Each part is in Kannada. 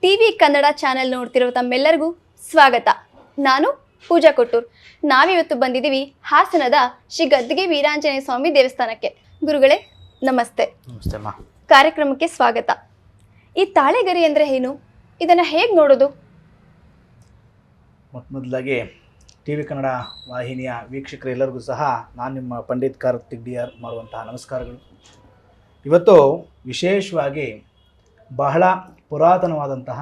ಟಿವಿ ಕನ್ನಡ ಚಾನೆಲ್ ನೋಡ್ತಿರೋ ತಮ್ಮೆಲ್ಲರಿಗೂ ಸ್ವಾಗತ. ನಾನು ಪೂಜಾ ಕೊಟ್ಟೂರ್. ನಾವಿವತ್ತು ಬಂದಿದ್ದೀವಿ ಹಾಸನದ ಶ್ರೀ ಗದ್ದಿಗೆ ವೀರಾಂಜನೇಯ ಸ್ವಾಮಿ ದೇವಸ್ಥಾನಕ್ಕೆ. ಗುರುಗಳೇ ನಮಸ್ತೆ. ನಮಸ್ತೆ ಅಮ್ಮ. ಕಾರ್ಯಕ್ರಮಕ್ಕೆ ಸ್ವಾಗತ. ಈ ತಾಳೆಗರಿ ಅಂದರೆ ಏನು? ಇದನ್ನು ಹೇಗೆ ನೋಡೋದು? ಮೊದಲಾಗಿ ಟಿ ವಿ ಕನ್ನಡ ವಾಹಿನಿಯ ವೀಕ್ಷಕರೆಲ್ಲರಿಗೂ ಸಹ ನಾನು ನಿಮ್ಮ ಪಂಡಿತ್ ಕಾರ್ತಿಕ್ ಡಿ ಆರ್ ಮಾಡುವಂತಹ ನಮಸ್ಕಾರಗಳು. ಇವತ್ತು ವಿಶೇಷವಾಗಿ ಬಹಳ ಪುರಾತನವಾದಂತಹ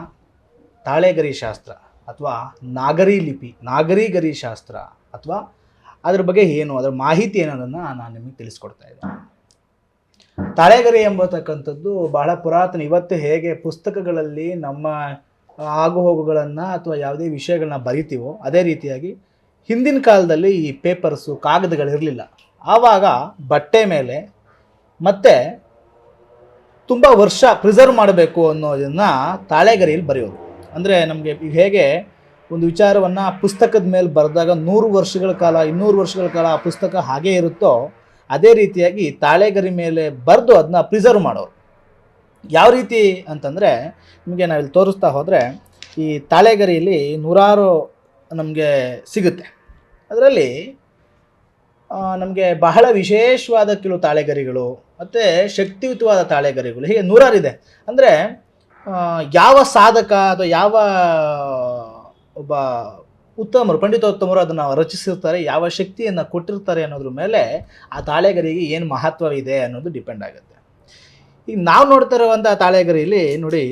ತಾಳೆಗರಿ ಶಾಸ್ತ್ರ ಅಥವಾ ನಾಗರಿ ಲಿಪಿ, ನಾಗರಿಗರಿ ಶಾಸ್ತ್ರ ಅಥವಾ ಅದರ ಬಗ್ಗೆ ಏನು, ಅದರ ಮಾಹಿತಿ ಏನೋದನ್ನು ನಾನು ನಿಮಗೆ ತಿಳಿಸ್ಕೊಡ್ತಾ ಇದ್ದೇನೆ. ತಾಳೆಗರಿ ಎಂಬತಕ್ಕಂಥದ್ದು ಬಹಳ ಪುರಾತನ. ಇವತ್ತು ಹೇಗೆ ಪುಸ್ತಕಗಳಲ್ಲಿ ನಮ್ಮ ಆಗುಹೋಗುಗಳನ್ನು ಅಥವಾ ಯಾವುದೇ ವಿಷಯಗಳನ್ನ ಬರಿತೀವೋ ಅದೇ ರೀತಿಯಾಗಿ ಹಿಂದಿನ ಕಾಲದಲ್ಲಿ ಈ ಪೇಪರ್ಸು ಕಾಗದಗಳಿರಲಿಲ್ಲ. ಆವಾಗ ಬಟ್ಟೆ ಮೇಲೆ ಮತ್ತು ತುಂಬ ವರ್ಷ ಪ್ರಿಸರ್ವ್ ಮಾಡಬೇಕು ಅನ್ನೋದನ್ನು ತಾಳೆಗರಿಯಲ್ಲಿ ಬರೆಯೋದು. ಅಂದರೆ ನಮಗೆ ಈಗ ಹೇಗೆ ಒಂದು ವಿಚಾರವನ್ನು ಪುಸ್ತಕದ ಮೇಲೆ ಬರೆದಾಗ 100 ವರ್ಷಗಳ ಕಾಲ 200 ವರ್ಷಗಳ ಕಾಲ ಆ ಪುಸ್ತಕ ಹಾಗೇ ಇರುತ್ತೋ ಅದೇ ರೀತಿಯಾಗಿ ತಾಳೆಗರಿ ಮೇಲೆ ಬರೆದು ಅದನ್ನ ಪ್ರಿಸರ್ವ್ ಮಾಡೋರು. ಯಾವ ರೀತಿ ಅಂತಂದರೆ ನಿಮಗೆ ನಾವಿಲ್ಲಿ ತೋರಿಸ್ತಾ ಹೋದರೆ ಈ ತಾಳೆಗರಿಯಲ್ಲಿ ನೂರಾರು ನಮಗೆ ಸಿಗುತ್ತೆ. ಅದರಲ್ಲಿ ನಮಗೆ ಬಹಳ ವಿಶೇಷವಾದ ಕೆಲವು ತಾಳೆಗರಿಗಳು ಮತ್ತು ಶಕ್ತಿಯುತವಾದ ತಾಳೆಗರಿಗಳು ಹೀಗೆ ನೂರಾರಿದೆ. ಅಂದರೆ ಯಾವ ಸಾಧಕ ಅಥವಾ ಯಾವ ಒಬ್ಬ ಉತ್ತಮರು, ಪಂಡಿತೋತ್ತಮರು ಅದನ್ನು ರಚಿಸಿರ್ತಾರೆ, ಯಾವ ಶಕ್ತಿಯನ್ನು ಕೊಟ್ಟಿರ್ತಾರೆ ಅನ್ನೋದ್ರ ಮೇಲೆ ಆ ತಾಳೆಗರಿಗೆ ಏನು ಮಹತ್ವವಿದೆ ಅನ್ನೋದು ಡಿಪೆಂಡ್ ಆಗುತ್ತೆ. ಈಗ ನಾವು ನೋಡ್ತಾ ಇರುವಂಥ ತಾಳೆಗರಿಯಲ್ಲಿ ನೋಡಿ,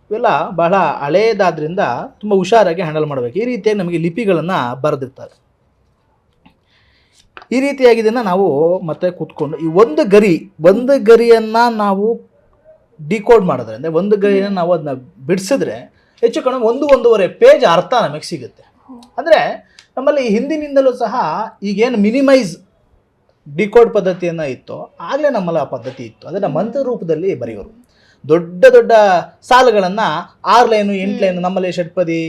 ಇವೆಲ್ಲ ಬಹಳ ಹಳೆಯದಾದ್ರಿಂದ ತುಂಬ ಹುಷಾರಾಗಿ ಹ್ಯಾಂಡಲ್ ಮಾಡಬೇಕು. ಈ ರೀತಿಯಾಗಿ ನಮಗೆ ಲಿಪಿಗಳನ್ನು ಬರೆದಿರ್ತಾರೆ. ಈ ರೀತಿಯಾಗಿ ಇದನ್ನು ನಾವು ಮತ್ತೆ ಕೂತ್ಕೊಂಡು ಈ ಒಂದು ಗರಿಯನ್ನು ನಾವು ಡಿಕೋಡ್ ಮಾಡಿದ್ರೆ, ಅಂದರೆ ಒಂದು ಗರಿಯನ್ನು ನಾವು ಅದನ್ನ ಬಿಡಿಸಿದ್ರೆ ಹೆಚ್ಚು ಕಡಿಮೆ 1-1.5 ಪೇಜ್ ಅರ್ಥ ನಮಗೆ ಸಿಗುತ್ತೆ. ಅಂದರೆ ನಮ್ಮಲ್ಲಿ ಹಿಂದಿನಿಂದಲೂ ಸಹ ಈಗೇನು ಮಿನಿಮೈಸ್ ಡಿಕೋಡ್ ಪದ್ಧತಿಯನ್ನು ಇತ್ತೋ ಆಗಲೇ ನಮ್ಮಲ್ಲಿ ಆ ಪದ್ಧತಿ ಇತ್ತು. ಅದನ್ನು ಮಂತ್ರ ರೂಪದಲ್ಲಿ ಬರೆಯೋರು. ದೊಡ್ಡ ದೊಡ್ಡ ಸಾಲುಗಳನ್ನು 6 ಲೈನು 8 ಲೈನು, ನಮ್ಮಲ್ಲಿ ಷಟ್ಪದಿ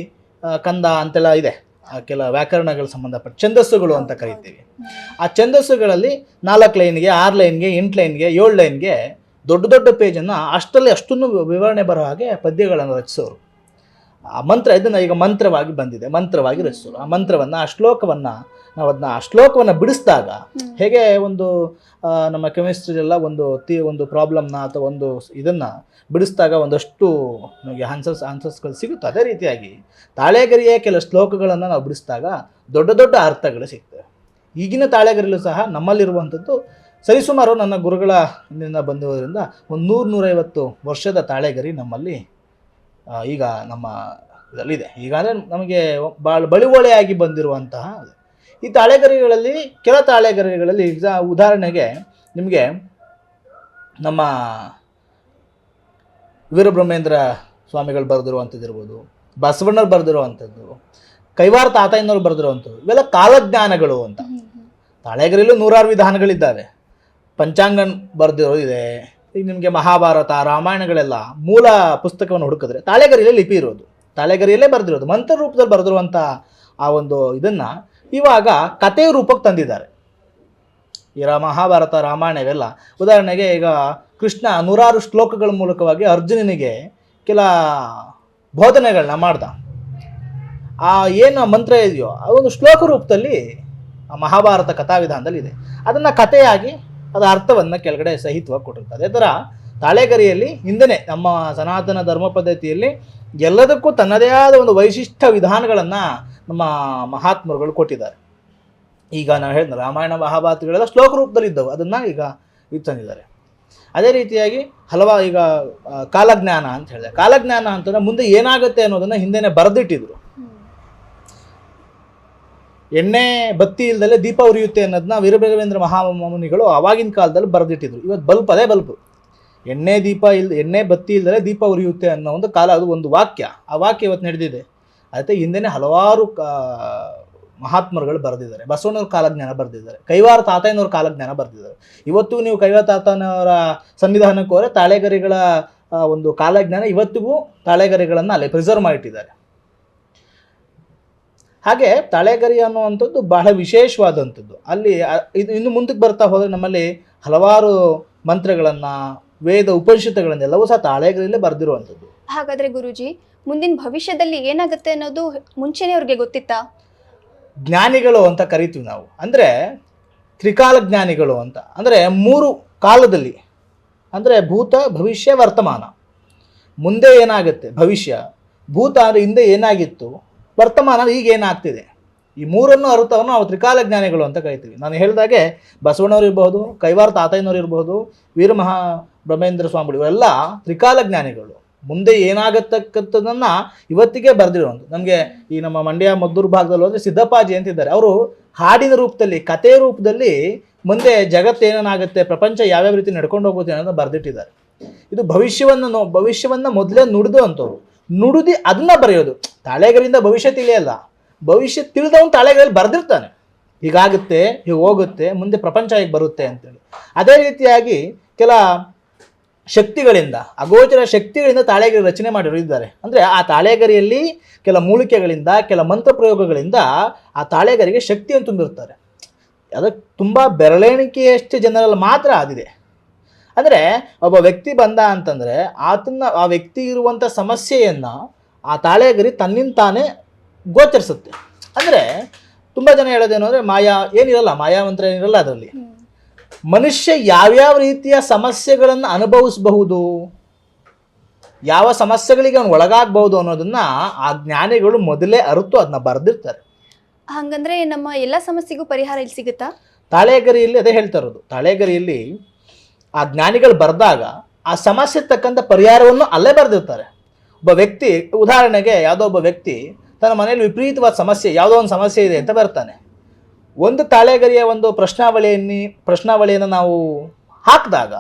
ಕಂದ ಅಂತೆಲ್ಲ ಇದೆ, ಕೆಲ ವ್ಯಾಕರಣಗಳು ಸಂಬಂಧಪಟ್ಟ ಛಂದಸ್ಸುಗಳು ಅಂತ ಕರಿತೀವಿ. ಆ ಛಂದಸ್ಸುಗಳಲ್ಲಿ 4 ಲೈನ್ಗೆ 6 ಲೈನ್ಗೆ 8 ಲೈನ್ಗೆ 7 ಲೈನ್ಗೆ ದೊಡ್ಡ ದೊಡ್ಡ ಪೇಜನ್ನು ಅಷ್ಟನ್ನು ವಿವರಣೆ ಬರೋ ಹಾಗೆ ಪದ್ಯಗಳನ್ನು ರಚಿಸೋರು. ಆ ಮಂತ್ರ ಇದನ್ನು ಈಗ ಮಂತ್ರವಾಗಿ ಬಂದಿದೆ, ಮಂತ್ರವಾಗಿ ರಚಿಸೋರು. ಆ ಮಂತ್ರವನ್ನು ಆ ಶ್ಲೋಕವನ್ನು ಬಿಡಿಸಿದಾಗ ಹೇಗೆ ಒಂದು ನಮ್ಮ ಕೆಮಿಸ್ಟ್ರಿಯೆಲ್ಲ ಒಂದು ಪ್ರಾಬ್ಲಮ್ನ ಅಥವಾ ಒಂದು ಇದನ್ನು ಬಿಡಿಸಿದಾಗ ಒಂದಷ್ಟು ನಮಗೆ ಆನ್ಸರ್ಸ್ಗಳು ಸಿಗುತ್ತೆ. ಅದೇ ರೀತಿಯಾಗಿ ತಾಳೆಗರಿಯ ಕೆಲ ಶ್ಲೋಕಗಳನ್ನು ನಾವು ಬಿಡಿಸಿದಾಗ ದೊಡ್ಡ ದೊಡ್ಡ ಅರ್ಥಗಳು ಸಿಗ್ತವೆ. ಈಗಿನ ತಾಳೆಗರಿಯಲ್ಲೂ ಸಹ ನಮ್ಮಲ್ಲಿರುವಂಥದ್ದು ಸರಿಸುಮಾರು ನನ್ನ ಗುರುಗಳ ಇಂದ ಬಂದಿರೋದ್ರಿಂದ ಒಂದು 100-150 ವರ್ಷದ ತಾಳೆಗರಿ ನಮ್ಮಲ್ಲಿ ಈಗ ನಮ್ಮ ಇದರಲ್ಲಿದೆ. ಈಗ ಅಂದರೆ ನಮಗೆ ಬಳುವಳಿಯಾಗಿ ಬಂದಿರುವಂತಹ ಈ ತಾಳೆಗರಿಗಳಲ್ಲಿ ಕೆಲ ತಾಳೆಗರಿಗಳಲ್ಲಿ ಉದಾಹರಣೆಗೆ ನಿಮಗೆ ನಮ್ಮ ವೀರಬ್ರಹ್ಮೇಂದ್ರ ಸ್ವಾಮಿಗಳು ಬರೆದಿರುವಂಥದ್ದು ಇರ್ಬೋದು, ಬಸವಣ್ಣರು ಬರೆದಿರುವಂಥದ್ದು, ಕೈವಾರ ತಾತಯ್ಯನವರು ಬರೆದಿರುವಂಥದ್ದು, ಇವೆಲ್ಲ ಕಾಲಜ್ಞಾನಗಳು ಅಂತ. ತಾಳೆಗರಿಯಲ್ಲೂ 100 ವಿಧಾನಗಳಿದ್ದಾವೆ. ಪಂಚಾಂಗ ಬರೆದಿರೋದು ಇದೆ. ಈಗ ನಿಮಗೆ ಮಹಾಭಾರತ ರಾಮಾಯಣಗಳೆಲ್ಲ ಮೂಲ ಪುಸ್ತಕವನ್ನು ಹುಡುಕಿದ್ರೆ ತಾಳೆಗರಿಯಲ್ಲೇ ಲಿಪಿ ಇರೋದು, ತಾಳೆಗರಿಯಲ್ಲೇ ಬರೆದಿರೋದು. ಮಂತ್ರ ರೂಪದಲ್ಲಿ ಬರೆದಿರುವಂಥ ಆ ಒಂದು ಇದನ್ನು ಇವಾಗ ಕಥೆಯ ರೂಪಕ್ಕೆ ತಂದಿದ್ದಾರೆ. ಈ ಮಹಾಭಾರತ ರಾಮಾಯಣ ಇವೆಲ್ಲ ಉದಾಹರಣೆಗೆ ಈಗ ಕೃಷ್ಣ 100 ಶ್ಲೋಕಗಳ ಮೂಲಕವಾಗಿ ಅರ್ಜುನನಿಗೆ ಕೆಲ ಬೋಧನೆಗಳನ್ನ ಮಾಡ್ದ. ಆ ಏನು ಮಂತ್ರ ಇದೆಯೋ ಅದೊಂದು ಶ್ಲೋಕ ರೂಪದಲ್ಲಿ ಆ ಮಹಾಭಾರತ ಕಥಾವಿಧಾನದಲ್ಲಿ ಇದೆ. ಅದನ್ನು ಕಥೆಯಾಗಿ ಅದರ ಅರ್ಥವನ್ನು ಕೆಳಗಡೆ ಸಹಿತವಾಗಿ ಕೊಟ್ಟಿರ್ತಾರೆ. ಅದೇ ಥರ ತಾಳೆಗರಿಯಲ್ಲಿ ಹಿಂದೆಯೇ ನಮ್ಮ ಸನಾತನ ಧರ್ಮ ಪದ್ಧತಿಯಲ್ಲಿ ಎಲ್ಲದಕ್ಕೂ ತನ್ನದೇ ಆದ ಒಂದು ವೈಶಿಷ್ಟ್ಯ ವಿಧಾನಗಳನ್ನು ನಮ್ಮ ಮಹಾತ್ಮರುಗಳು ಕೊಟ್ಟಿದ್ದಾರೆ. ಈಗ ನಾವು ಹೇಳಿದ ರಾಮಾಯಣ ಮಹಾಭಾರತಗಳೆಲ್ಲ ಶ್ಲೋಕ ರೂಪದಲ್ಲಿ ಇದ್ದವು, ಅದನ್ನು ಈಗ ತಂದಿದ್ದಾರೆ. ಅದೇ ರೀತಿಯಾಗಿ ಈಗ ಕಾಲಜ್ಞಾನ ಅಂತ ಹೇಳಿದೆ. ಕಾಲಜ್ಞಾನ ಅಂತಂದರೆ ಮುಂದೆ ಏನಾಗುತ್ತೆ ಅನ್ನೋದನ್ನು ಹಿಂದೆನೇ ಬರೆದಿಟ್ಟಿದ್ರು. ಎಣ್ಣೆ ಬತ್ತಿ ಇಲ್ದಲೆ ದೀಪ ಉರಿಯುತ್ತೆ ಅನ್ನೋದನ್ನ ವೀರಬ್ರಹ್ಮೇಂದ್ರ ಮಹಾಮುನಿಗಳು ಆವಾಗಿನ ಕಾಲದಲ್ಲಿ ಬರೆದಿಟ್ಟಿದ್ರು. ಇವತ್ತು ಅದೇ ಬಲ್ಬು. ಎಣ್ಣೆ ಬತ್ತಿ ಇಲ್ದಲೆ ದೀಪ ಉರಿಯುತ್ತೆ ಅನ್ನೋ ಒಂದು ಕಾಲ, ಅದು ಒಂದು ವಾಕ್ಯ. ಆ ವಾಕ್ಯ ಇವತ್ತು ನಡೆದಿದೆ. ಅದಕ್ಕೆ ಹಿಂದೆನೇ ಹಲವಾರು ಮಹಾತ್ಮರುಗಳು ಬರೆದಿದ್ದಾರೆ. ಬಸವಣ್ಣವ್ರ ಕಾಲಜ್ಞಾನ ಬರೆದಿದ್ದಾರೆ, ಕೈವಾರ ತಾತಯ್ಯನವ್ರ ಕಾಲಜ್ಞಾನ ಬರೆದಿದ್ದಾರೆ. ಇವತ್ತು ನೀವು ಕೈವಾರ ತಾತಯ್ಯನವರ ಸನ್ನಿಧಾನಕ್ಕೆ ಹೋದರೆ ತಾಳೆಗರಿಗಳ ಒಂದು ಕಾಲಜ್ಞಾನ ಇವತ್ತಿಗೂ ತಾಳೆಗರಿಗಳನ್ನು ಅಲ್ಲಿ ಪ್ರಿಸರ್ವ್ ಮಾಡಿಟ್ಟಿದ್ದಾರೆ. ಹಾಗೆ ತಾಳೆಗರಿ ಅನ್ನುವಂಥದ್ದು ಬಹಳ ವಿಶೇಷವಾದಂಥದ್ದು. ಅಲ್ಲಿ ಇನ್ನು ಮುಂದಕ್ಕೆ ಬರ್ತಾ ಹೋದರೆ ನಮ್ಮಲ್ಲಿ ಹಲವಾರು ಮಂತ್ರಗಳನ್ನು ವೇದ ಉಪನಿಷತ್ತುಗಳನ್ನೆಲ್ಲವೂ ಸಹ ತಾಳೆಗರಿಯಲ್ಲೇ ಬರೆದಿರುವಂಥದ್ದು. ಹಾಗಾದ್ರೆ ಗುರುಜಿ, ಮುಂದಿನ ಭವಿಷ್ಯದಲ್ಲಿ ಏನಾಗುತ್ತೆ ಅನ್ನೋದು ಮುಂಚೆನೇ ಅವ್ರಿಗೆ ಗೊತ್ತಿತ್ತಾ? ಜ್ಞಾನಿಗಳು ಅಂತ ಕರಿತೀವಿ ನಾವು. ಅಂದರೆ ತ್ರಿಕಾಲ ಜ್ಞಾನಿಗಳು ಅಂತ. ಅಂದರೆ 3 ಕಾಲದಲ್ಲಿ, ಅಂದರೆ ಭೂತ, ಭವಿಷ್ಯ, ವರ್ತಮಾನ. ಮುಂದೆ ಏನಾಗುತ್ತೆ ಭವಿಷ್ಯ, ಭೂತ ಅಂದರೆ ಹಿಂದೆ ಏನಾಗಿತ್ತು, ವರ್ತಮಾನ ಈಗ ಏನಾಗ್ತಿದೆ, ಈ ಮೂರನ್ನು ಅರ್ಥವನ್ನು ನಾವು ತ್ರಿಕಾಲ ಜ್ಞಾನಿಗಳು ಅಂತ ಕರಿತೀವಿ. ನಾನು ಹೇಳಿದಾಗೆ ಬಸವಣ್ಣವ್ರು ಇರ್ಬೋದು, ಕೈವಾರ ತಾತಯ್ಯನವ್ರು ಇರ್ಬೋದು, ವೀರಮಹಾ ಬ್ರಹ್ಮೇಂದ್ರ ಸ್ವಾಮಿಗಳು, ಇವರೆಲ್ಲ ತ್ರಿಕಾಲ ಜ್ಞಾನಿಗಳು. ಮುಂದೆ ಏನಾಗತಕ್ಕಂಥದ್ದನ್ನು ಇವತ್ತಿಗೆ ಬರೆದಿರುವಂಥದ್ದು. ನಮಗೆ ಈ ನಮ್ಮ ಮಂಡ್ಯ ಮದ್ದೂರು ಭಾಗದಲ್ಲಿ ಹೋದರೆ ಸಿದ್ದಪ್ಪಾಜಿ ಅಂತಿದ್ದಾರೆ. ಅವರು ಹಾಡಿನ ರೂಪದಲ್ಲಿ, ಕಥೆ ರೂಪದಲ್ಲಿ ಮುಂದೆ ಜಗತ್ತೇನಾಗುತ್ತೆ, ಪ್ರಪಂಚ ಯಾವ್ಯಾವ ರೀತಿ ನಡ್ಕೊಂಡು ಹೋಗುತ್ತೆ ಅನ್ನೋದನ್ನು ಬರೆದಿಟ್ಟಿದ್ದಾರೆ. ಇದು ಭವಿಷ್ಯವನ್ನು ಮೊದಲೇ ನುಡಿದು ಅಂಥವ್ರು, ನುಡಿದು ಅದನ್ನ ಬರೆಯೋದು. ತಾಳೆಗರಿಂದ ಭವಿಷ್ಯ ತಿಳಿಯಲ್ಲ, ಭವಿಷ್ಯ ತಿಳಿದವನು ತಾಳೆಗರಲ್ಲಿ ಬರೆದಿರ್ತಾನೆ, ಹೀಗಾಗುತ್ತೆ, ಹೀಗೆ ಹೋಗುತ್ತೆ, ಮುಂದೆ ಪ್ರಪಂಚ ಹೇಗೆ ಬರುತ್ತೆ ಅಂತೇಳಿ. ಅದೇ ರೀತಿಯಾಗಿ ಕೆಲ ಶಕ್ತಿಗಳಿಂದ, ಅಗೋಚರ ಶಕ್ತಿಗಳಿಂದ ತಾಳೆಗರಿ ರಚನೆ ಮಾಡಿದ್ದಾರೆ. ಅಂದರೆ ಆ ತಾಳೆಗರಿಯಲ್ಲಿ ಕೆಲ ಮೂಲಿಕೆಗಳಿಂದ, ಕೆಲ ಮಂತ್ರ ಪ್ರಯೋಗಗಳಿಂದ ಆ ತಾಳೆಗರಿಗೆ ಶಕ್ತಿಯನ್ನು ತುಂಬಿರ್ತಾರೆ. ಅದಕ್ಕೆ ತುಂಬ ಬೆರಳೆಣಿಕೆಯಷ್ಟು ಜನರಲ್ಲಿ ಮಾತ್ರ ಆದಿದೆ. ಅಂದರೆ ಒಬ್ಬ ವ್ಯಕ್ತಿ ಬಂದ ಅಂತಂದರೆ ಆ ವ್ಯಕ್ತಿ ಇರುವಂಥ ಸಮಸ್ಯೆಯನ್ನು ಆ ತಾಳೆಗರಿ ತನ್ನಿಂದ ತಾನೇ ಗೋಚರಿಸುತ್ತೆ. ಅಂದರೆ ತುಂಬ ಜನ ಹೇಳೋದೇನು ಅಂದರೆ ಮಾಯಾ ಏನಿರಲ್ಲ, ಮಾಯಾವಂತ್ರ ಏನಿರಲ್ಲ. ಅದರಲ್ಲಿ ಮನುಷ್ಯ ಯಾವ್ಯಾವ ರೀತಿಯ ಸಮಸ್ಯೆಗಳನ್ನು ಅನುಭವಿಸಬಹುದು, ಯಾವ ಸಮಸ್ಯೆಗಳಿಗೆ ಅವನು ಒಳಗಾಗಬಹುದು ಅನ್ನೋದನ್ನ ಆ ಜ್ಞಾನಿಗಳು ಮೊದಲೇ ಅರಿತು ಅದನ್ನ ಬರೆದಿರ್ತಾರೆ. ಹಂಗಂದ್ರೆ ನಮ್ಮ ಎಲ್ಲ ಸಮಸ್ಯೆಗೂ ಪರಿಹಾರ ಇಲ್ಲಿ ಸಿಗುತ್ತಾ? ತಾಳೆಗರಿಯಲ್ಲಿ ಅದೇ ಹೇಳ್ತಾ ಇರೋದು. ತಾಳೆಗರಿಯಲ್ಲಿ ಆ ಜ್ಞಾನಿಗಳು ಬರೆದಾಗ ಆ ಸಮಸ್ಯೆ ತಕ್ಕಂಥ ಪರಿಹಾರವನ್ನು ಅಲ್ಲೇ ಬರೆದಿರ್ತಾರೆ. ಒಬ್ಬ ವ್ಯಕ್ತಿ, ಉದಾಹರಣೆಗೆ ಯಾವುದೋ ಒಬ್ಬ ವ್ಯಕ್ತಿ ತನ್ನ ಮನೆಯಲ್ಲಿ ವಿಪರೀತವಾದ ಸಮಸ್ಯೆ, ಯಾವುದೋ ಒಂದು ಸಮಸ್ಯೆ ಇದೆ ಅಂತ ಬರ್ತಾನೆ. ಒಂದು ತಾಳೆಗರಿಯ ಒಂದು ಪ್ರಶ್ನಾವಳಿಯನ್ನು ನಾವು ಹಾಕಿದಾಗ